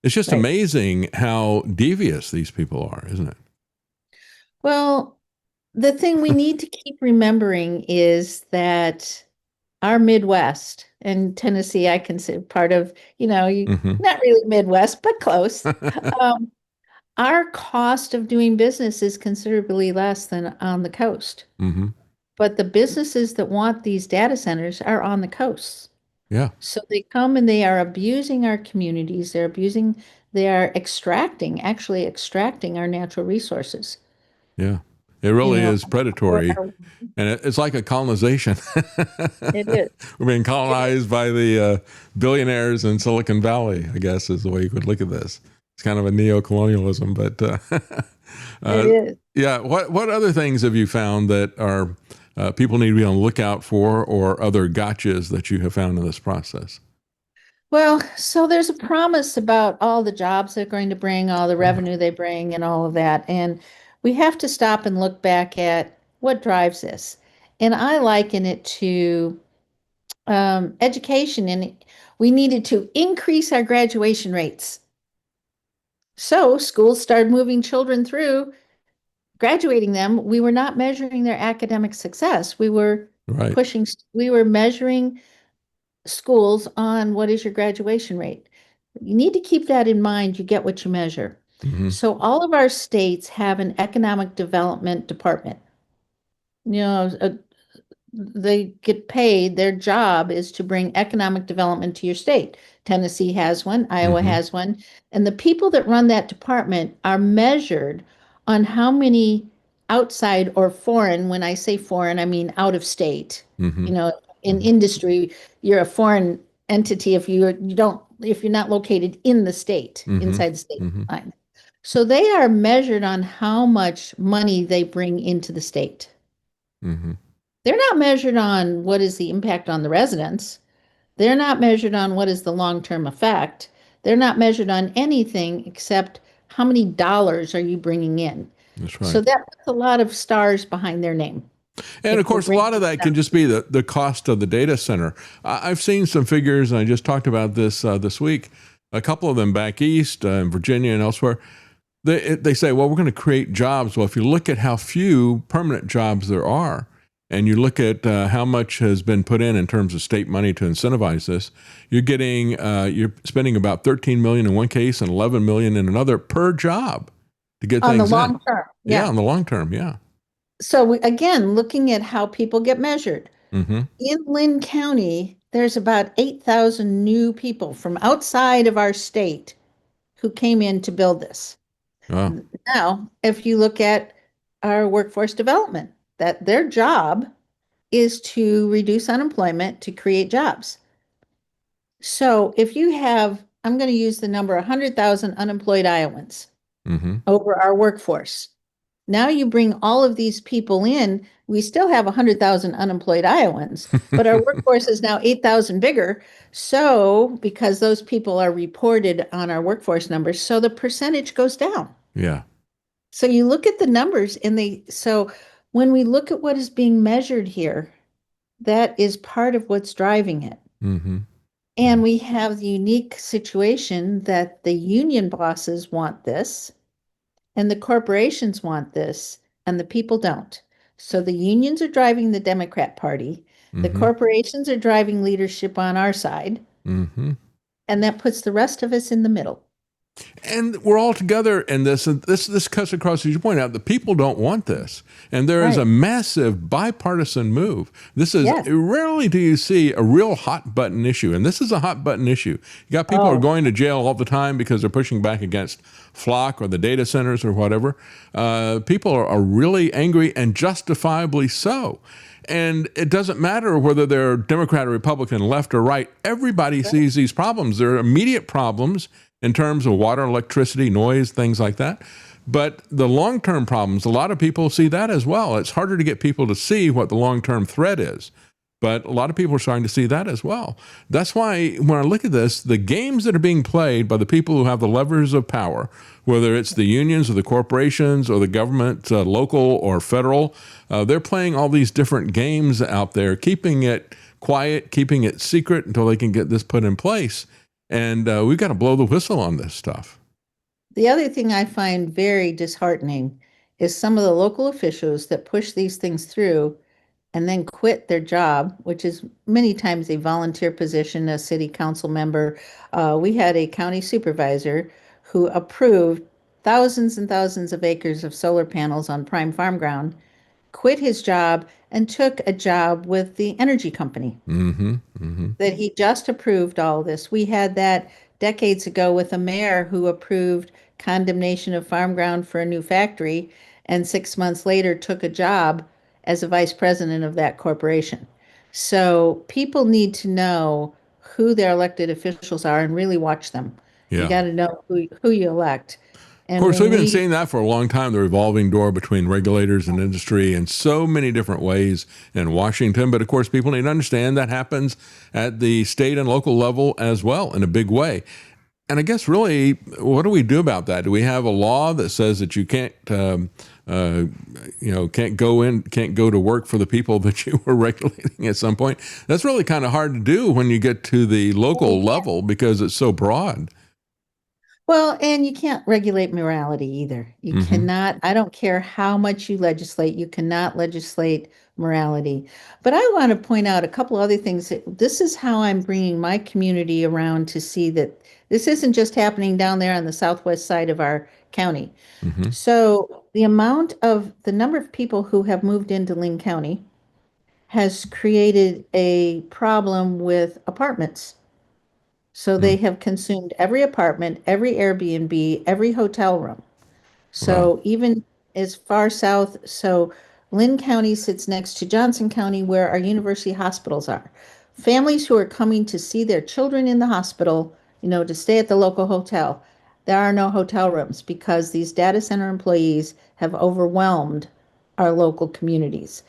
It's just amazing how devious these people are, isn't it? Well, the thing we need to keep remembering is that our Midwest, and Tennessee, I consider part of, not really Midwest, but close. Our cost of doing business is considerably less than on the coast. Mm-hmm. But the businesses that want these data centers are on the coasts. Yeah. So they come and they are abusing our communities. They are actually extracting our natural resources. Yeah. It really is predatory. And it's like a colonization. It is. We're being colonized by the billionaires in Silicon Valley, I guess, is the way you could look at this. It's kind of a neo-colonialism, but it is. Yeah. What other things have you found that are people need to be on the lookout for, or other gotchas that you have found in this process? Well, so there's a promise about all the jobs they're going to bring, all the revenue they bring, and all of that. And we have to stop and look back at what drives this. And I liken it to education, and we needed to increase our graduation rates. So schools started moving children through, graduating them. We were not measuring their academic success. We were measuring schools on what is your graduation rate. You need to keep that in mind. You get what you measure. Mm-hmm. So all of our states have an economic development department. They get paid. Their job is to bring economic development to your state. Tennessee has one, Iowa has one. And the people that run that department are measured on how many outside or foreign, when I say foreign, I mean out of state. In industry, you're a foreign entity if you're not located in the state, inside the state line. So they are measured on how much money they bring into the state. They're not measured on what is the impact on the residents. They're not measured on what is the long-term effect. They're not measured on anything except how many dollars are you bringing in. That's right. So that puts a lot of stars behind their name. And of course, a lot of that can just be the cost of the data center. I've seen some figures, and I just talked about this this week, a couple of them back east in Virginia and elsewhere. They say, well, we're going to create jobs. Well, if you look at how few permanent jobs there are, and you look at how much has been put in terms of state money to incentivize this, you're spending about $13 million in one case and $11 million in another per job to get things in. On the long term. Yeah, on the long term, yeah. So again, looking at how people get measured. In Lynn County, there's about 8,000 new people from outside of our state who came in to build this. Wow. Now, if you look at our workforce development, that their job is to reduce unemployment, to create jobs. So if you have, I'm going to use the number 100,000 unemployed Iowans over our workforce. Now you bring all of these people in, we still have 100,000 unemployed Iowans, but our workforce is now 8,000 bigger. So because those people are reported on our workforce numbers, so the percentage goes down. Yeah. So you look at the numbers so when we look at what is being measured here, that is part of what's driving it. And we have the unique situation that the union bosses want this, and the corporations want this, and the people don't. So the unions are driving the Democrat Party. The corporations are driving leadership on our side. And that puts the rest of us in the middle. And we're all together in this, and this cuts across, as you point out, the people don't want this. And there is a massive bipartisan move. This is, rarely do you see a real hot button issue, and this is a hot button issue. You got people who are going to jail all the time because they're pushing back against Flock or the data centers or whatever. People are really angry, and justifiably so. And it doesn't matter whether they're Democrat or Republican, left or right. Everybody sees these problems. There are immediate problems in terms of water, electricity, noise, things like that. But the long-term problems, a lot of people see that as well. It's harder to get people to see what the long-term threat is. But a lot of people are starting to see that as well. That's why when I look at this, the games that are being played by the people who have the levers of power, whether it's the unions or the corporations or the government, local or federal, they're playing all these different games out there, keeping it quiet, keeping it secret until they can get this put in place. And we've got to blow the whistle on this stuff. The other thing I find very disheartening is some of the local officials that push these things through and then quit their job, which is many times a volunteer position, a city council member. We had a county supervisor who approved thousands and thousands of acres of solar panels on prime farm ground, quit his job, and took a job with the energy company that he just approved all this. We had that decades ago with a mayor who approved condemnation of farm ground for a new factory, and 6 months later took a job as a vice president of that corporation. So people need to know who their elected officials are and really watch them. You got to know who you elect. And of course, we've been seeing that for a long time, the revolving door between regulators and industry in so many different ways in Washington. But of course, people need to understand that happens at the state and local level as well in a big way. And I guess really, what do we do about that? Do we have a law that says that you can't, can't go to work for the people that you were regulating at some point? That's really kind of hard to do when you get to the local level because it's so broad. Well, and you can't regulate morality either. You cannot, I don't care how much you legislate, you cannot legislate morality. But I want to point out a couple other things. This is how I'm bringing my community around to see that this isn't just happening down there on the southwest side of our county. So the number of people who have moved into Linn County has created a problem with apartments. So they have consumed every apartment, every Airbnb, every hotel room. So even as far south, so Linn County sits next to Johnson County, where our university hospitals are. Families who are coming to see their children in the hospital, to stay at the local hotel, there are no hotel rooms because these data center employees have overwhelmed our local communities.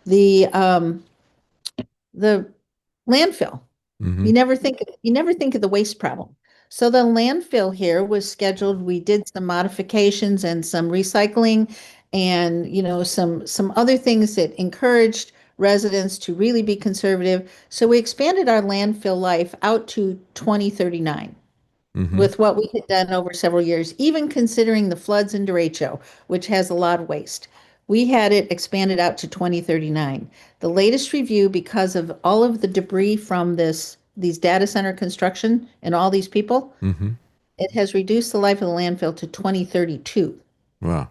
The landfill. You never think of the waste problem. So the landfill here was scheduled. We did some modifications and some recycling and some other things that encouraged residents to really be conservative. So we expanded our landfill life out to 2039 with what we had done over several years, even considering the floods in derecho, which has a lot of waste. We had it expanded out to 2039. The latest review, because of all of the debris from these data center construction and all these people, it has reduced the life of the landfill to 2032. Wow.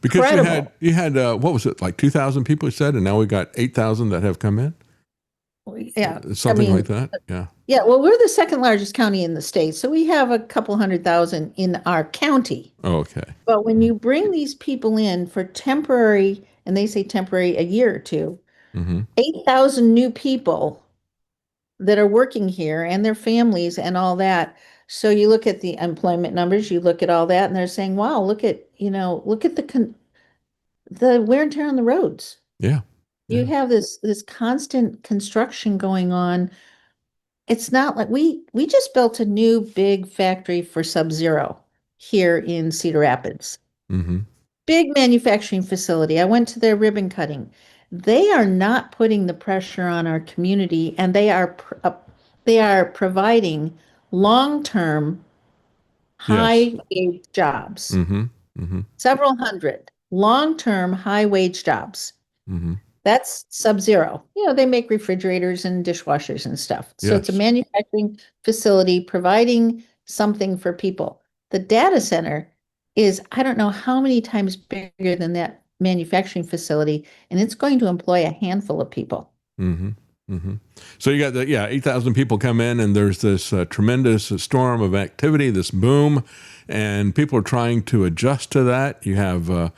Because incredible. you had what was it, like 2,000 people you said, and now we've got 8,000 that have come in? Yeah. Something like that. Yeah. Yeah. Well, we're the second largest county in the state. So we have a couple 100,000 in our county. Oh, okay. But when you bring these people in for temporary, and they say temporary a year or two, 8,000 new people that are working here and their families and all that. So you look at the employment numbers, you look at all that, and they're saying, wow, look at the wear and tear on the roads. Yeah. You have this constant construction going on. It's not like we just built a new big factory for Sub-Zero here in Cedar Rapids. Big manufacturing facility. I went to their ribbon cutting. They are not putting the pressure on our community, and they are providing long-term high-wage jobs. Several hundred long-term high-wage jobs. That's Sub-Zero. They make refrigerators and dishwashers and stuff. So it's a manufacturing facility providing something for people. The data center is, I don't know how many times bigger than that manufacturing facility, and it's going to employ a handful of people. Mm-hmm. Mm-hmm. So you got 8,000 people come in, and there's this tremendous storm of activity, this boom, and people are trying to adjust to that. You have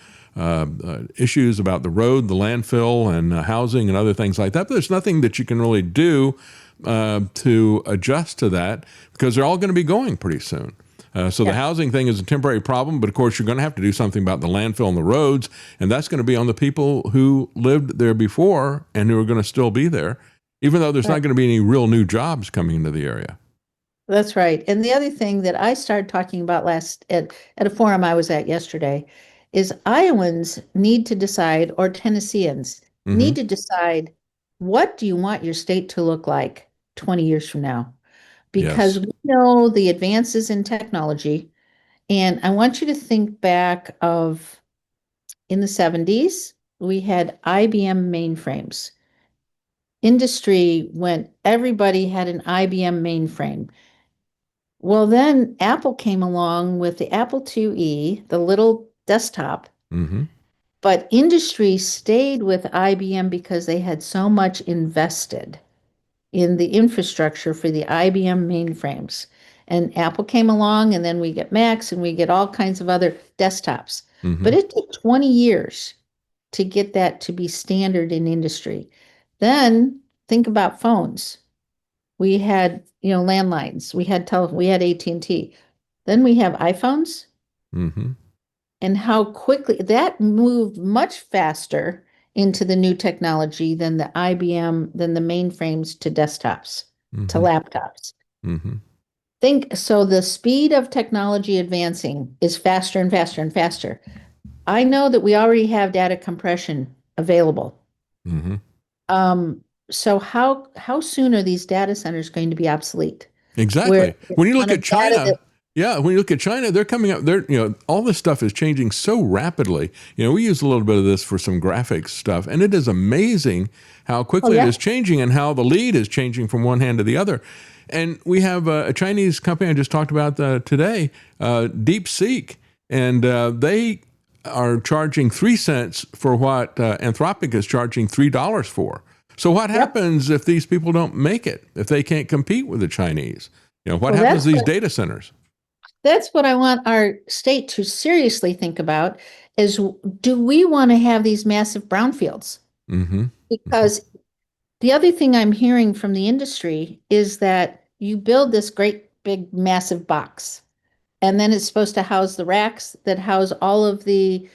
issues about the road, the landfill, and housing and other things like that. But there's nothing that you can really do to adjust to that because they're all going to be going pretty soon. So the housing thing is a temporary problem, but of course you're going to have to do something about the landfill and the roads, and that's going to be on the people who lived there before and who are going to still be there, even though there's not going to be any real new jobs coming into the area. That's right. And the other thing that I started talking about last at a forum I was at yesterday is Iowans need to decide, or Tennesseans need to decide, what do you want your state to look like 20 years from now? Because we know the advances in technology, and I want you to think back of in the 70s, we had IBM mainframes. Industry went, everybody had an IBM mainframe. Well, then Apple came along with the Apple IIe, the little desktop, but industry stayed with IBM because they had so much invested in the infrastructure for the IBM mainframes. And Apple came along, and then we get Macs and we get all kinds of other desktops. But it took 20 years to get that to be standard in industry. Then think about phones. We had, landlines. We had we had AT&T. Then we have iPhones. And how quickly that moved much faster into the new technology than the IBM, than the mainframes to desktops, to laptops. So the speed of technology advancing is faster and faster and faster. I know that we already have data compression available. So how soon are these data centers going to be obsolete? Exactly. When you look at China, when you look at China, they're coming up. All this stuff is changing so rapidly. We use a little bit of this for some graphics stuff, and it is amazing how quickly it is changing and how the lead is changing from one hand to the other. And we have a Chinese company I just talked about today, DeepSeek, and they are charging 3 cents for what Anthropic is charging $3 for. So what happens if these people don't make it, if they can't compete with the Chinese? What happens to these data centers? That's what I want our state to seriously think about is, do we want to have these massive brownfields? Because the other thing I'm hearing from the industry is that you build this great big massive box, and then it's supposed to house the racks that house all of the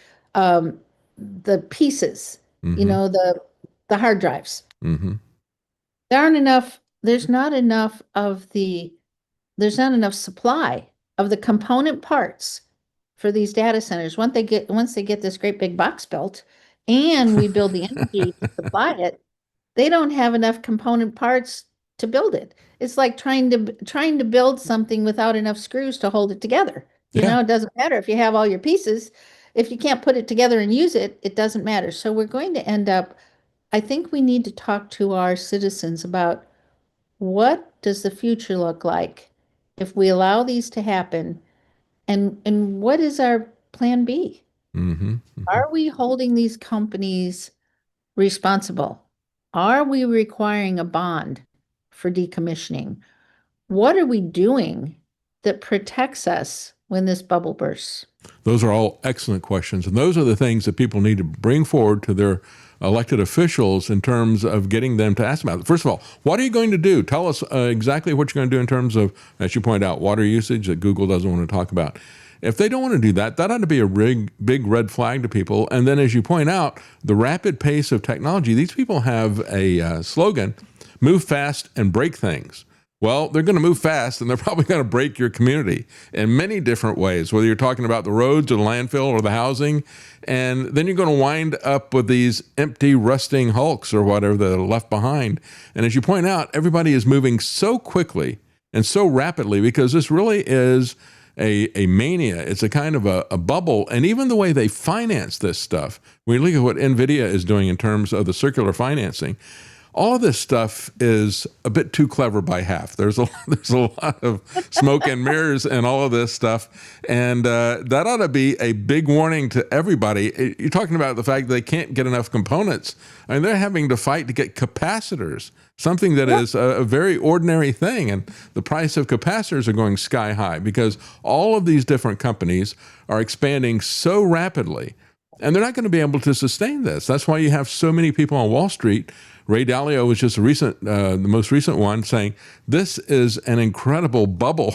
pieces, the hard drives. There's not enough supply of the component parts for these data centers. Once they get this great big box built and we build the energy to supply it, they don't have enough component parts to build it. It's like trying to build something without enough screws to hold it together. It doesn't matter if you have all your pieces. If you can't put it together and use it, it doesn't matter. So we're going to end up, I think we need to talk to our citizens about, what does the future look like if we allow these to happen, and what is our plan B? Are we holding these companies responsible? Are we requiring a bond for decommissioning? What are we doing that protects us when this bubble bursts? Those are all excellent questions, and those are the things that people need to bring forward to their elected officials in terms of getting them to ask about it. First of all, what are you going to do? Tell us exactly what you're going to do in terms of, as you point out, water usage that Google doesn't want to talk about. If they don't want to do that, that ought to be a big red flag to people. And then, as you point out, the rapid pace of technology, these people have a slogan, move fast and break things. Well, they're going to move fast, and they're probably going to break your community in many different ways, whether you're talking about the roads or the landfill or the housing. And then you're going to wind up with these empty, rusting hulks or whatever that are left behind. And as you point out, everybody is moving so quickly and so rapidly because this really is a mania. It's a kind of a bubble. And even the way they finance this stuff, when you look at what NVIDIA is doing in terms of the circular financing, all of this stuff is a bit too clever by half. There's a lot of smoke and mirrors and all of this stuff, and that ought to be a big warning to everybody. You're talking about the fact that they can't get enough components. I mean, they're having to fight to get capacitors, something that is a very ordinary thing, and the price of capacitors are going sky high because all of these different companies are expanding so rapidly, and they're not going to be able to sustain this. That's why you have so many people on Wall Street. Ray Dalio was just the most recent one, saying this is an incredible bubble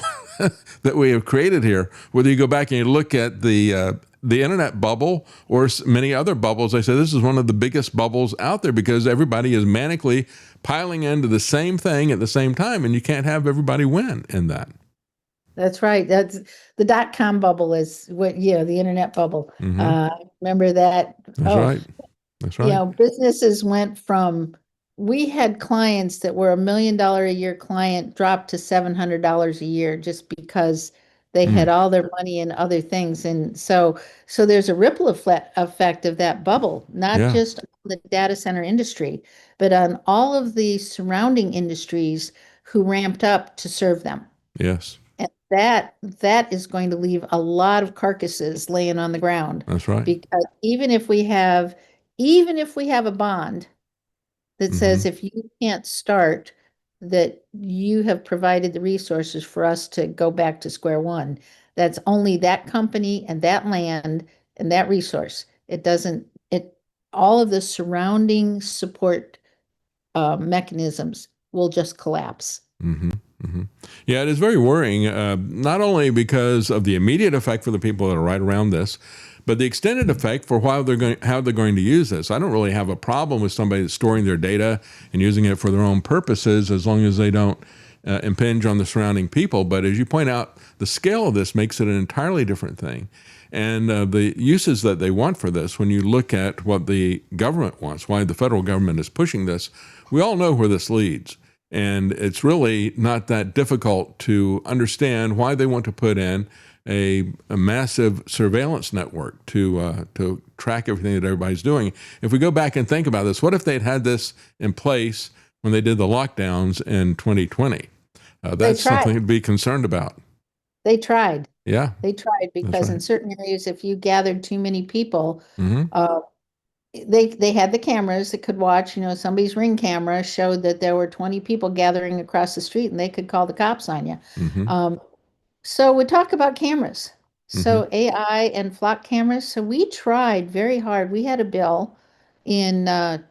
that we have created here. Whether you go back and you look at the internet bubble or many other bubbles, I say this is one of the biggest bubbles out there because everybody is manically piling into the same thing at the same time, and you can't have everybody win in that. That's right. That's the .com bubble is what, the internet bubble. Remember that? That's right. That's right. Businesses went from, we had clients that were $1 million a year client dropped to $700 a year just because they had all their money in other things. And so there's a ripple effect of that bubble, not just the data center industry, but on all of the surrounding industries who ramped up to serve them. Yes. And that is going to leave a lot of carcasses laying on the ground. That's right. Because even if we have a bond that says if you can't start, that you have provided the resources for us to go back to square one. That's only that company and that land and that resource. All of the surrounding support mechanisms will just collapse. Yeah, it is very worrying, not only because of the immediate effect for the people that are right around this, but the extended effect for how they're going to use this. I don't really have a problem with somebody that's storing their data and using it for their own purposes as long as they don't impinge on the surrounding people. But as you point out, the scale of this makes it an entirely different thing. And the uses that they want for this, when you look at what the government wants, why the federal government is pushing this, we all know where this leads. And it's really not that difficult to understand why they want to put in a massive surveillance network to track everything that everybody's doing. If we go back and think about this, what if they'd had this in place when they did the lockdowns in 2020? That's something to be concerned about. They tried. Yeah. They tried because in certain areas, if you gathered too many people, they had the cameras that could watch, somebody's Ring camera showed that there were 20 people gathering across the street and they could call the cops on you. So we talk about cameras. So AI and flock cameras. So we tried very hard. We had a bill in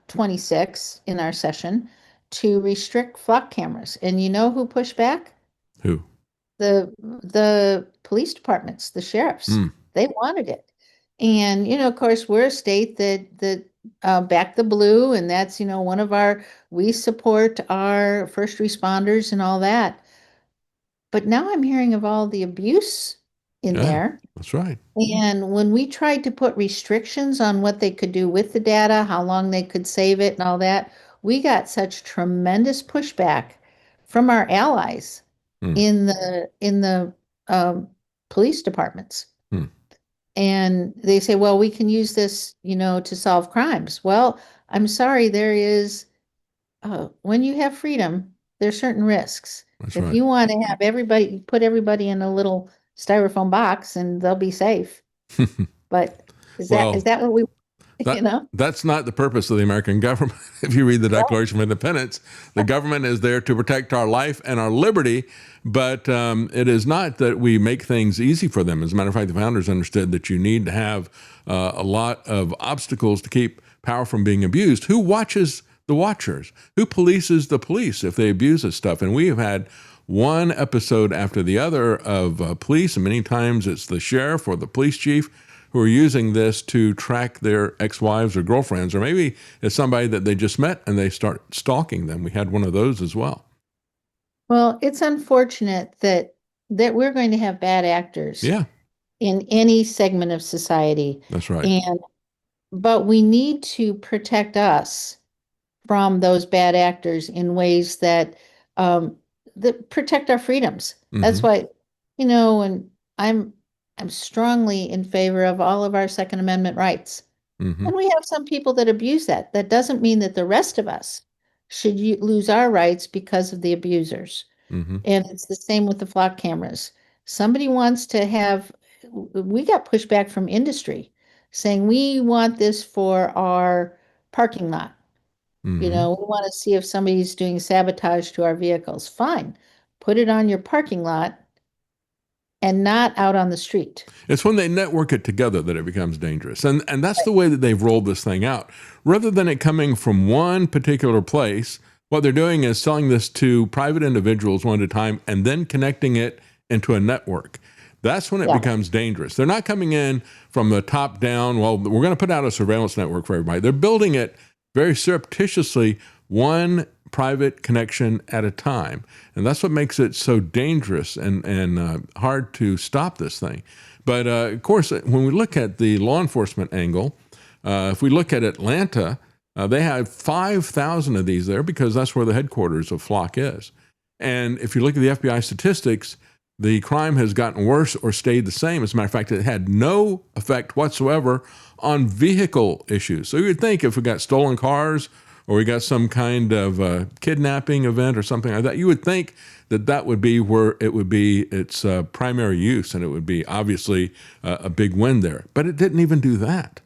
26 in our session to restrict flock cameras. And you know who pushed back? Who? The police departments, the sheriffs. They wanted it. And, of course, we're a state that back the blue, and that's, we support our first responders and all that. But now I'm hearing of all the abuse in there. That's right. And when we tried to put restrictions on what they could do with the data, how long they could save it and all that, we got such tremendous pushback from our allies in the police departments. And they say, well, we can use this, to solve crimes. Well, I'm sorry, there is, when you have freedom, there's certain risks. If you want to have put everybody in a little styrofoam box and they'll be safe. But is that what we, That's not the purpose of the American government. If you read the Declaration of Independence, the government is there to protect our life and our liberty, but it is not that we make things easy for them. As a matter of fact, the founders understood that you need to have a lot of obstacles to keep power from being abused. Who watches the watchers? Who polices the police if they abuse this stuff? And we have had one episode after the other of police, and many times it's the sheriff or the police chief who are using this to track their ex-wives or girlfriends, or maybe it's somebody that they just met and they start stalking them. We had one of those as well. Well, it's unfortunate that we're going to have bad actors in any segment of society. That's right. But we need to protect us from those bad actors in ways that protect our freedoms. That's why, and I'm strongly in favor of all of our Second Amendment rights. And we have some people that abuse that. That doesn't mean that the rest of us should you lose our rights because of the abusers. Mm-hmm. And it's the same with the flock cameras. Somebody wants to have, we got pushback from industry saying we want this for our parking lot. You know, we want to see if somebody's doing sabotage to our vehicles. Fine, put it on your parking lot and not out on the street. It's when they network it together that it becomes dangerous. And that's the way that they've rolled this thing out. Rather than it coming from one particular place, what they're doing is selling this to private individuals one at a time and then connecting it into a network. That's when it becomes dangerous. They're not coming in from the top down, well, we're going to put out a surveillance network for everybody. They're building it very surreptitiously, one private connection at a time. And that's what makes it so dangerous and hard to stop this thing. But of course, when we look at the law enforcement angle, if we look at Atlanta, they have 5,000 of these there because that's where the headquarters of Flock is. And if you look at the FBI statistics, the crime has gotten worse or stayed the same. As a matter of fact, it had no effect whatsoever on vehicle issues. So you would think if we got stolen cars or we got some kind of kidnapping event or something like that, you would think that that would be where it would be its primary use, and it would be obviously a big win there. But it didn't even do that.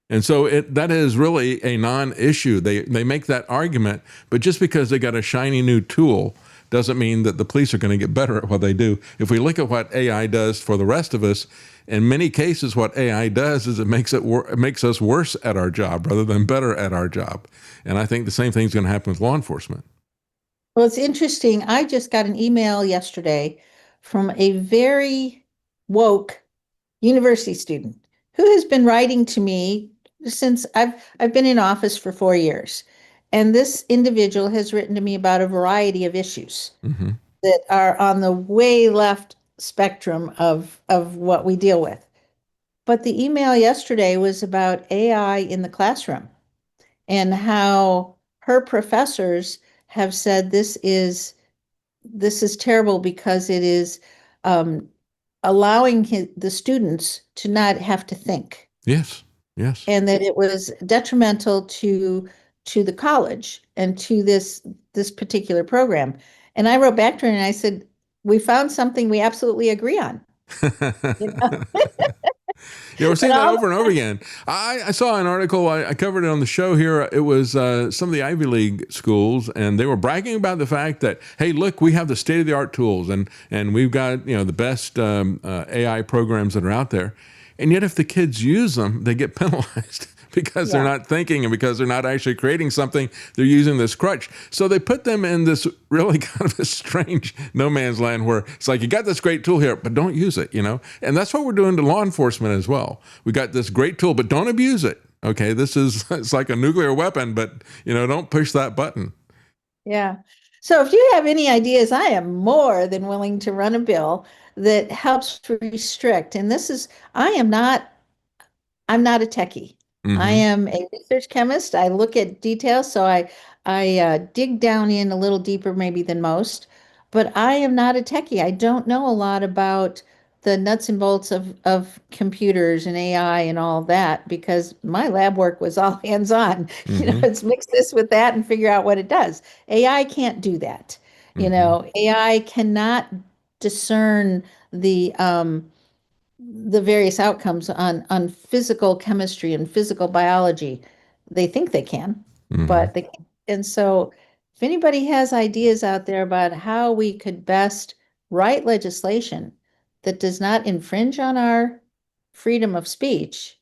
And so that is really a non-issue. They make that argument, but just because they got a shiny new tool doesn't mean that the police are going to get better at what they do. If we look at what AI does for the rest of us, in many cases, what AI does is it makes us worse at our job rather than better at our job. And I think the same thing is going to happen with law enforcement. Well, it's interesting. I just got an email yesterday from a very woke university student who has been writing to me since I've been in office for 4 years. And this individual has written to me about a variety of issues that are on the way left spectrum of what we deal with. But the email yesterday was about AI in the classroom and how her professors have said this is terrible because it is allowing the students to not have to think. Yes. And that it was detrimental to the college and to this particular program. And I wrote back to her and I said, we found something we absolutely agree on. You know? Yeah, we're seeing that over and over again. I saw an article, I covered it on the show here. It was some of the Ivy League schools, and they were bragging about the fact that, hey, look, we have the state-of-the-art tools, and we've got the best AI programs that are out there. And yet if the kids use them, they get penalized. Because they're not thinking and because they're not actually creating something, they're using this crutch. So they put them in this really kind of a strange no man's land where it's like, you got this great tool here, but don't use it, And that's what we're doing to law enforcement as well. We got this great tool, but don't abuse it. Okay, it's like a nuclear weapon, but, don't push that button. Yeah. So if you have any ideas, I am more than willing to run a bill that helps restrict. And I'm not a techie. I am a research chemist. I look at details, so I dig down in a little deeper maybe than most, but I am not a techie. I don't know a lot about the nuts and bolts of computers and AI and all that because my lab work was all hands-on. Let's mix this with that and figure out what it does. AI can't do that. AI cannot discern the various outcomes on physical chemistry and physical biology. They think they can, but they can't. And so if anybody has ideas out there about how we could best write legislation that does not infringe on our freedom of speech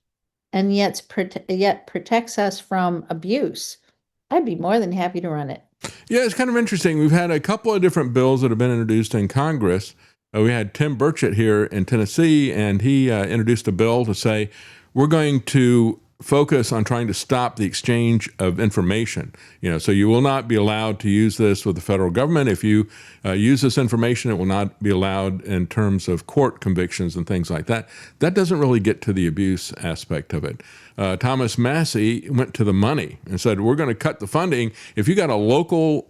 and yet protects us from abuse, I'd be more than happy to run it. Yeah, it's kind of interesting. We've had a couple of different bills that have been introduced in Congress. We had Tim Burchett here in Tennessee, and he introduced a bill to say we're going to focus on trying to stop the exchange of information. So you will not be allowed to use this with the federal government. If you use this information, it will not be allowed in terms of court convictions and things like that. That doesn't really get to the abuse aspect of it. Thomas Massey went to the money and said, we're going to cut the funding. If you got a local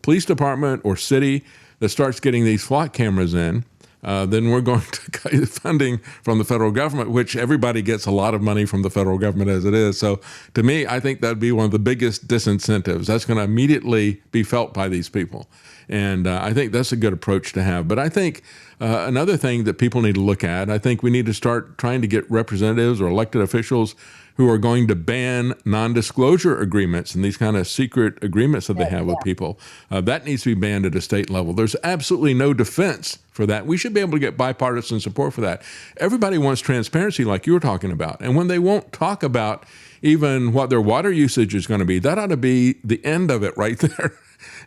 police department or city that starts getting these flock cameras in, then we're going to cut funding from the federal government, which everybody gets a lot of money from the federal government as it is. So to me, I think that'd be one of the biggest disincentives. That's going to immediately be felt by these people. And I think that's a good approach to have. But I think another thing that people need to look at, I think we need to start trying to get representatives or elected officials who are going to ban non-disclosure agreements and these kind of secret agreements that they have with people. That needs to be banned at a state level. There's absolutely no defense for that. We should be able to get bipartisan support for that. Everybody wants transparency like you were talking about. And when they won't talk about even what their water usage is going to be, that ought to be the end of it right there.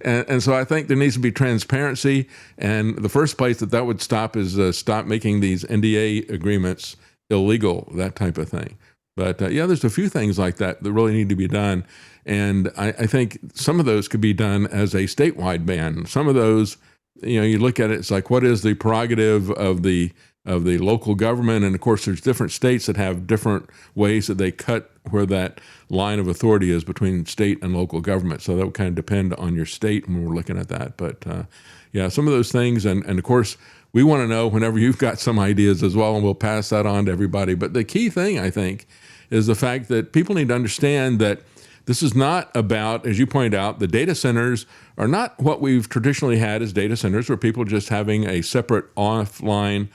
And so I think there needs to be transparency. And the first place that would stop is stop making these NDA agreements illegal, that type of thing. But there's a few things like that really need to be done. And I think some of those could be done as a statewide ban. Some of those, you look at it, it's like, what is the prerogative of the local government? And of course, there's different states that have different ways that they cut where that line of authority is between state and local government. So that would kind of depend on your state when we're looking at that. But some of those things. And of course, we want to know whenever you've got some ideas as well, and we'll pass that on to everybody. But the key thing, I think, is the fact that people need to understand that this is not about, as you pointed out, the data centers are not what we've traditionally had as data centers, where people are just having a separate offline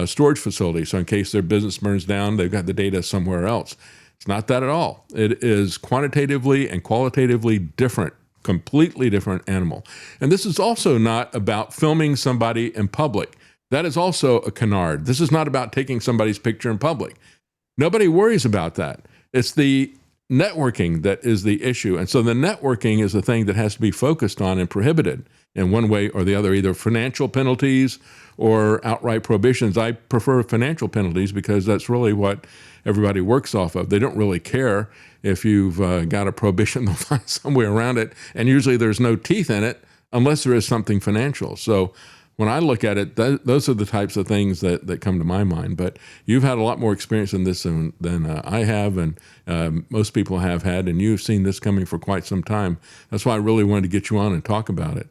storage facility. So in case their business burns down, they've got the data somewhere else. It's not that at all. It is quantitatively and qualitatively different, completely different animal. And this is also not about filming somebody in public. That is also a canard. This is not about taking somebody's picture in public. Nobody worries about that. It's the networking that is the issue. And so the networking is the thing that has to be focused on and prohibited in one way or the other, either financial penalties or outright prohibitions. I prefer financial penalties because that's really what everybody works off of. They don't really care if you've got a prohibition, they'll find some way around it. And usually there's no teeth in it unless there is something financial. So when I look at it, those are the types of things that come to my mind. But you've had a lot more experience in this than I have, and most people have had, and you've seen this coming for quite some time. That's why I really wanted to get you on and talk about it.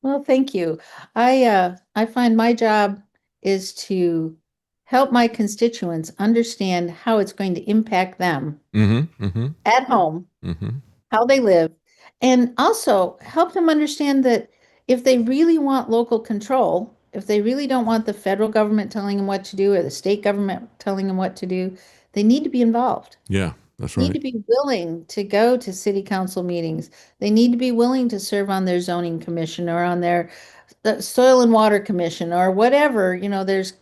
Well, thank you. I find my job is to help my constituents understand how it's going to impact them at home, how they live, and also help them understand that if they really want local control, if they really don't want the federal government telling them what to do or the state government telling them what to do, they need to be involved. Yeah, that's They right. need to be willing to go to city council meetings. They need to be willing to serve on their zoning commission or on their soil and water commission or whatever. There's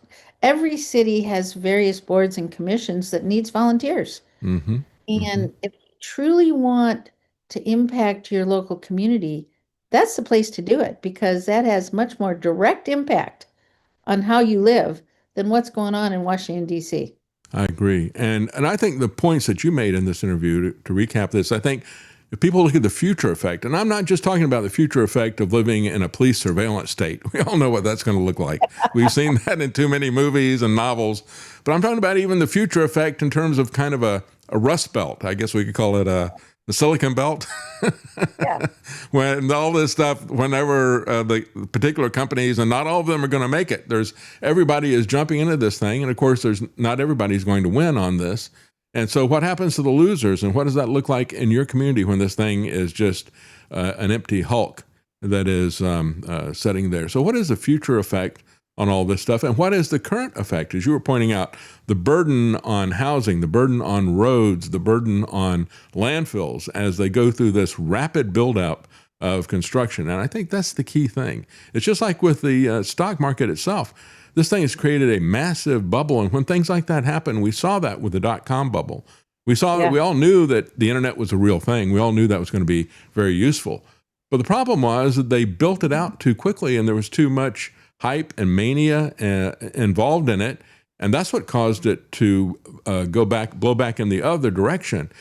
every city has various boards and commissions that needs volunteers. And if you truly want to impact your local community, that's the place to do it, because that has much more direct impact on how you live than what's going on in Washington, D.C. I agree. And I think the points that you made in this interview, to recap this, I think if people look at the future effect, and I'm not just talking about the future effect of living in a police surveillance state. We all know what that's going to look like. We've seen that in too many movies and novels. But I'm talking about even the future effect in terms of kind of a rust belt. I guess we could call it the Silicon Belt. Yeah. When all this stuff, whenever the particular companies, and not all of them are going to make it, everybody is jumping into this thing. And of course, not everybody's going to win on this. And so what happens to the losers, and what does that look like in your community when this thing is just an empty hulk that is sitting there? So what is the future effect on all this stuff? And what is the current effect? As you were pointing out, the burden on housing, the burden on roads, the burden on landfills as they go through this rapid buildup of construction. And I think that's the key thing. It's just like with the stock market itself. This thing has created a massive bubble. And when things like that happen, we saw that with the dot-com bubble. We saw that we all knew that the internet was a real thing. We all knew that was going to be very useful. But the problem was that they built it out too quickly, and there was too much hype and mania involved in it. And that's what caused it to blow back in the other direction.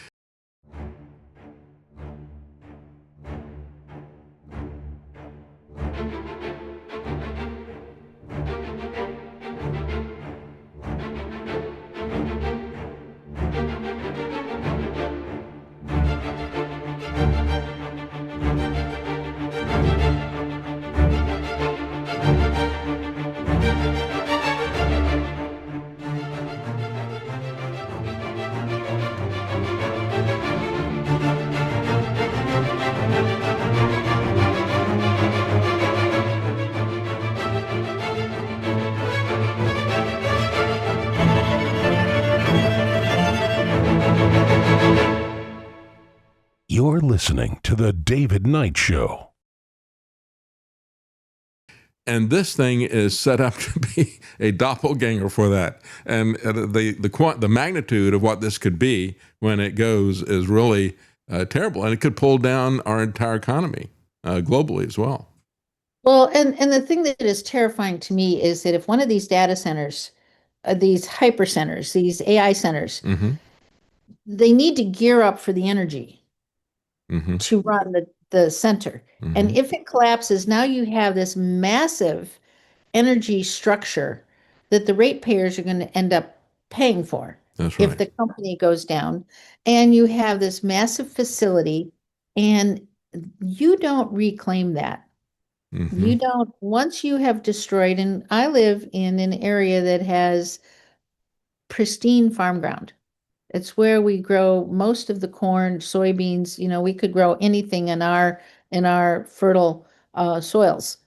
You're listening to The David Knight Show. And this thing is set up to be a doppelganger for that. And the magnitude of what this could be when it goes is really terrible. And it could pull down our entire economy globally as well. Well, and the thing that is terrifying to me is that if one of these data centers, these hyper centers, these AI centers, they need to gear up for the energy to run the center. And if it collapses, now you have this massive energy structure that the ratepayers are going to end up paying for. That's right. If the company goes down, and you have this massive facility, and you don't reclaim that. You don't, once you have destroyed, and I live in an area that has pristine farm ground. It's where we grow most of the corn, soybeans. You know, we could grow anything in our fertile soils.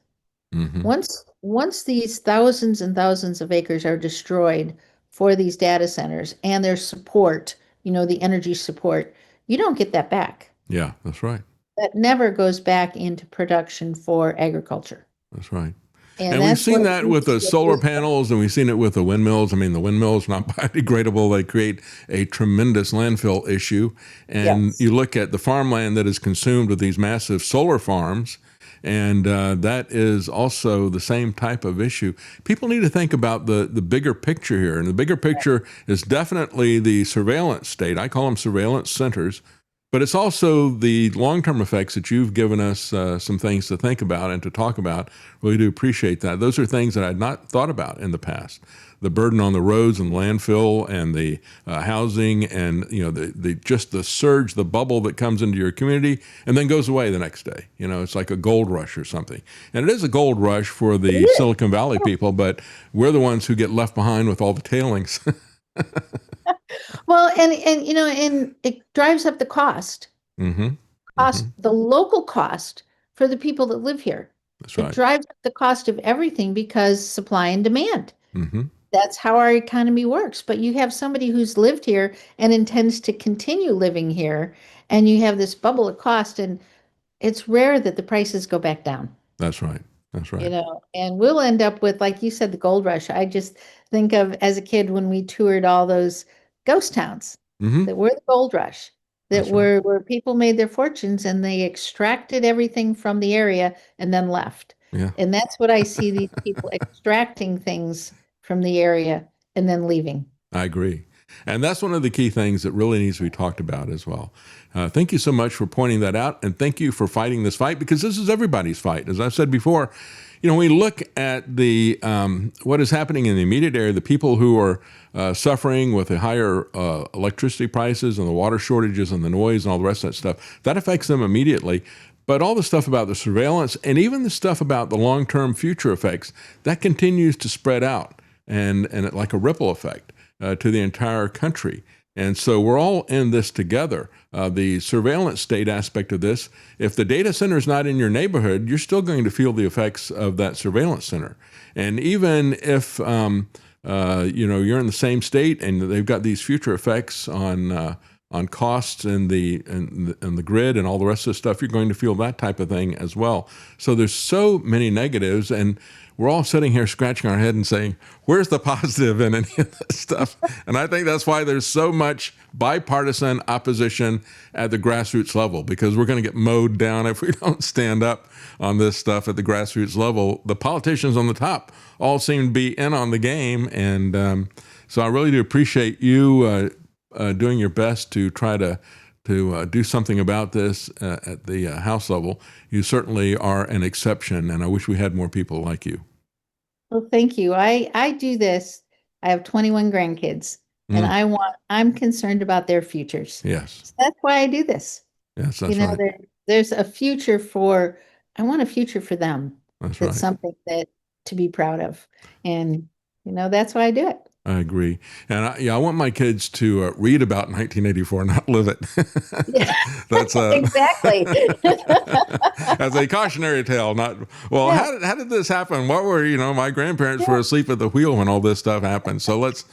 Once these thousands and thousands of acres are destroyed for these data centers and their support, you know, the energy support, you don't get that back. Yeah, that's right. That never goes back into production for agriculture. That's right. And we've seen that with the solar panels, and we've seen it with the windmills. I mean, the windmills are not biodegradable. They create a tremendous landfill issue. And you look at the farmland that is consumed with these massive solar farms, and that is also the same type of issue. People need to think about the bigger picture here. And the bigger picture is definitely the surveillance state. I call them surveillance centers. But it's also the long-term effects that you've given us some things to think about and to talk about. Really do appreciate that. Those are things that I had not thought about in the past. The burden on the roads and landfill and the housing and, you know, the surge, the bubble that comes into your community and then goes away the next day. You know, it's like a gold rush or something. And it is a gold rush for the Silicon Valley people, but we're the ones who get left behind with all the tailings. Well, and you know, and it drives up the cost. The local cost for the people that live here. That's right. It drives up the cost of everything because supply and demand. That's how our economy works. But you have somebody who's lived here and intends to continue living here, and you have this bubble of cost, and it's rare that the prices go back down. That's right. That's right. You know, and we'll end up with, like you said, the gold rush. I just think of as a kid when we toured all those ghost towns that were the gold rush, that were where people made their fortunes and they extracted everything from the area and then left. And that's what I see, these people extracting things from the area and then leaving. I agree. And that's one of the key things that really needs to be talked about as well. Thank you so much for pointing that out, and thank you for fighting this fight, because this is everybody's fight. As I've said before, you know, we look at the what is happening in the immediate area, the people who are suffering with the higher electricity prices and the water shortages and the noise and all the rest of that stuff, that affects them immediately. But all the stuff about the surveillance and even the stuff about the long-term future effects, that continues to spread out and like a ripple effect to the entire country. And so we're all in this together. The surveillance state aspect of this, if the data center is not in your neighborhood, you're still going to feel the effects of that surveillance center. And even if you know, you're in the same state and they've got these future effects on costs and the grid and all the rest of the stuff, you're going to feel that type of thing as well. So there's so many negatives, and we're all sitting here scratching our head and saying, where's the positive in any of this stuff? And I think that's why there's so much bipartisan opposition at the grassroots level, because we're going to get mowed down if we don't stand up on this stuff at the grassroots level. The politicians on the top all seem to be in on the game. And so I really do appreciate you doing your best to try to do something about this at the House level. You certainly are an exception, and I wish we had more people like you. Well, thank you. I do this. I have 21 grandkids, and I'm concerned about their futures. Yes. So that's why I do this. Yes, that's you know, right. There's a future I want a future for them. That's right. Something that to be proud of. And, you know, that's why I do it. I agree. And I want my kids to read about 1984, not live it. That's Exactly. as a cautionary tale, not, well, Yeah. how did this happen? What were, my grandparents were asleep at the wheel when all this stuff happened. So let's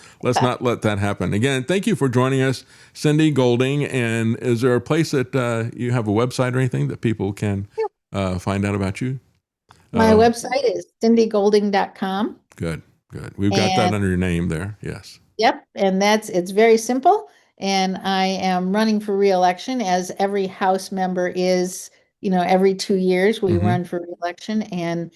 not let that happen. Again, thank you for joining us, Cindy Golding. And is there a place that you have a website or anything that people can find out about you? My website is cindygolding.com. Good. We've got that under your name there. Yes. Yep. And it's very simple. And I am running for re-election, as every House member is, every 2 years we run for re-election. And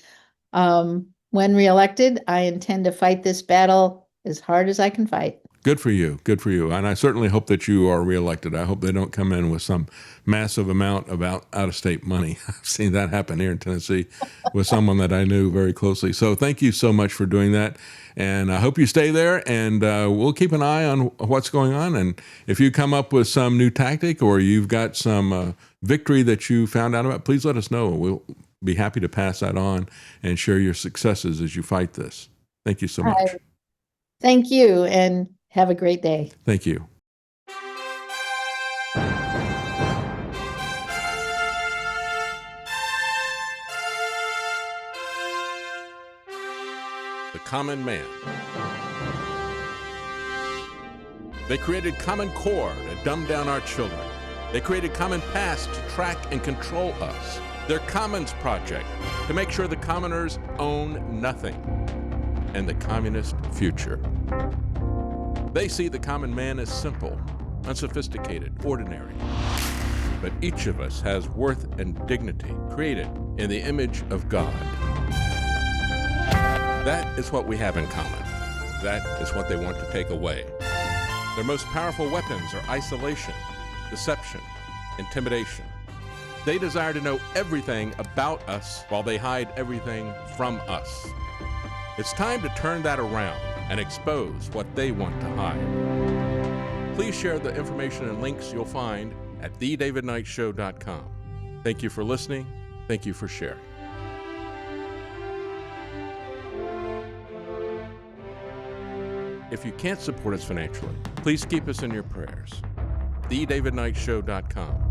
when re-elected, I intend to fight this battle as hard as I can fight. Good for you. And I certainly hope that you are reelected. I hope they don't come in with some massive amount of out-of-state money. I've seen that happen here in Tennessee with someone that I knew very closely. So thank you so much for doing that. And I hope you stay there, and we'll keep an eye on what's going on. And if you come up with some new tactic or you've got some victory that you found out about, please let us know. We'll be happy to pass that on and share your successes as you fight this. Thank you so much. Thank you, and have a great day. Thank you. The common man. They created Common Core to dumb down our children. They created Common Pass to track and control us. Their Commons Project to make sure the commoners own nothing. And the communist future. They see the common man as simple, unsophisticated, ordinary. But each of us has worth and dignity created in the image of God. That is what we have in common. That is what they want to take away. Their most powerful weapons are isolation, deception, intimidation. They desire to know everything about us while they hide everything from us. It's time to turn that around and expose what they want to hide. Please share the information and links you'll find at thedavidknightshow.com. Thank you for listening. Thank you for sharing. If you can't support us financially, please keep us in your prayers. thedavidknightshow.com.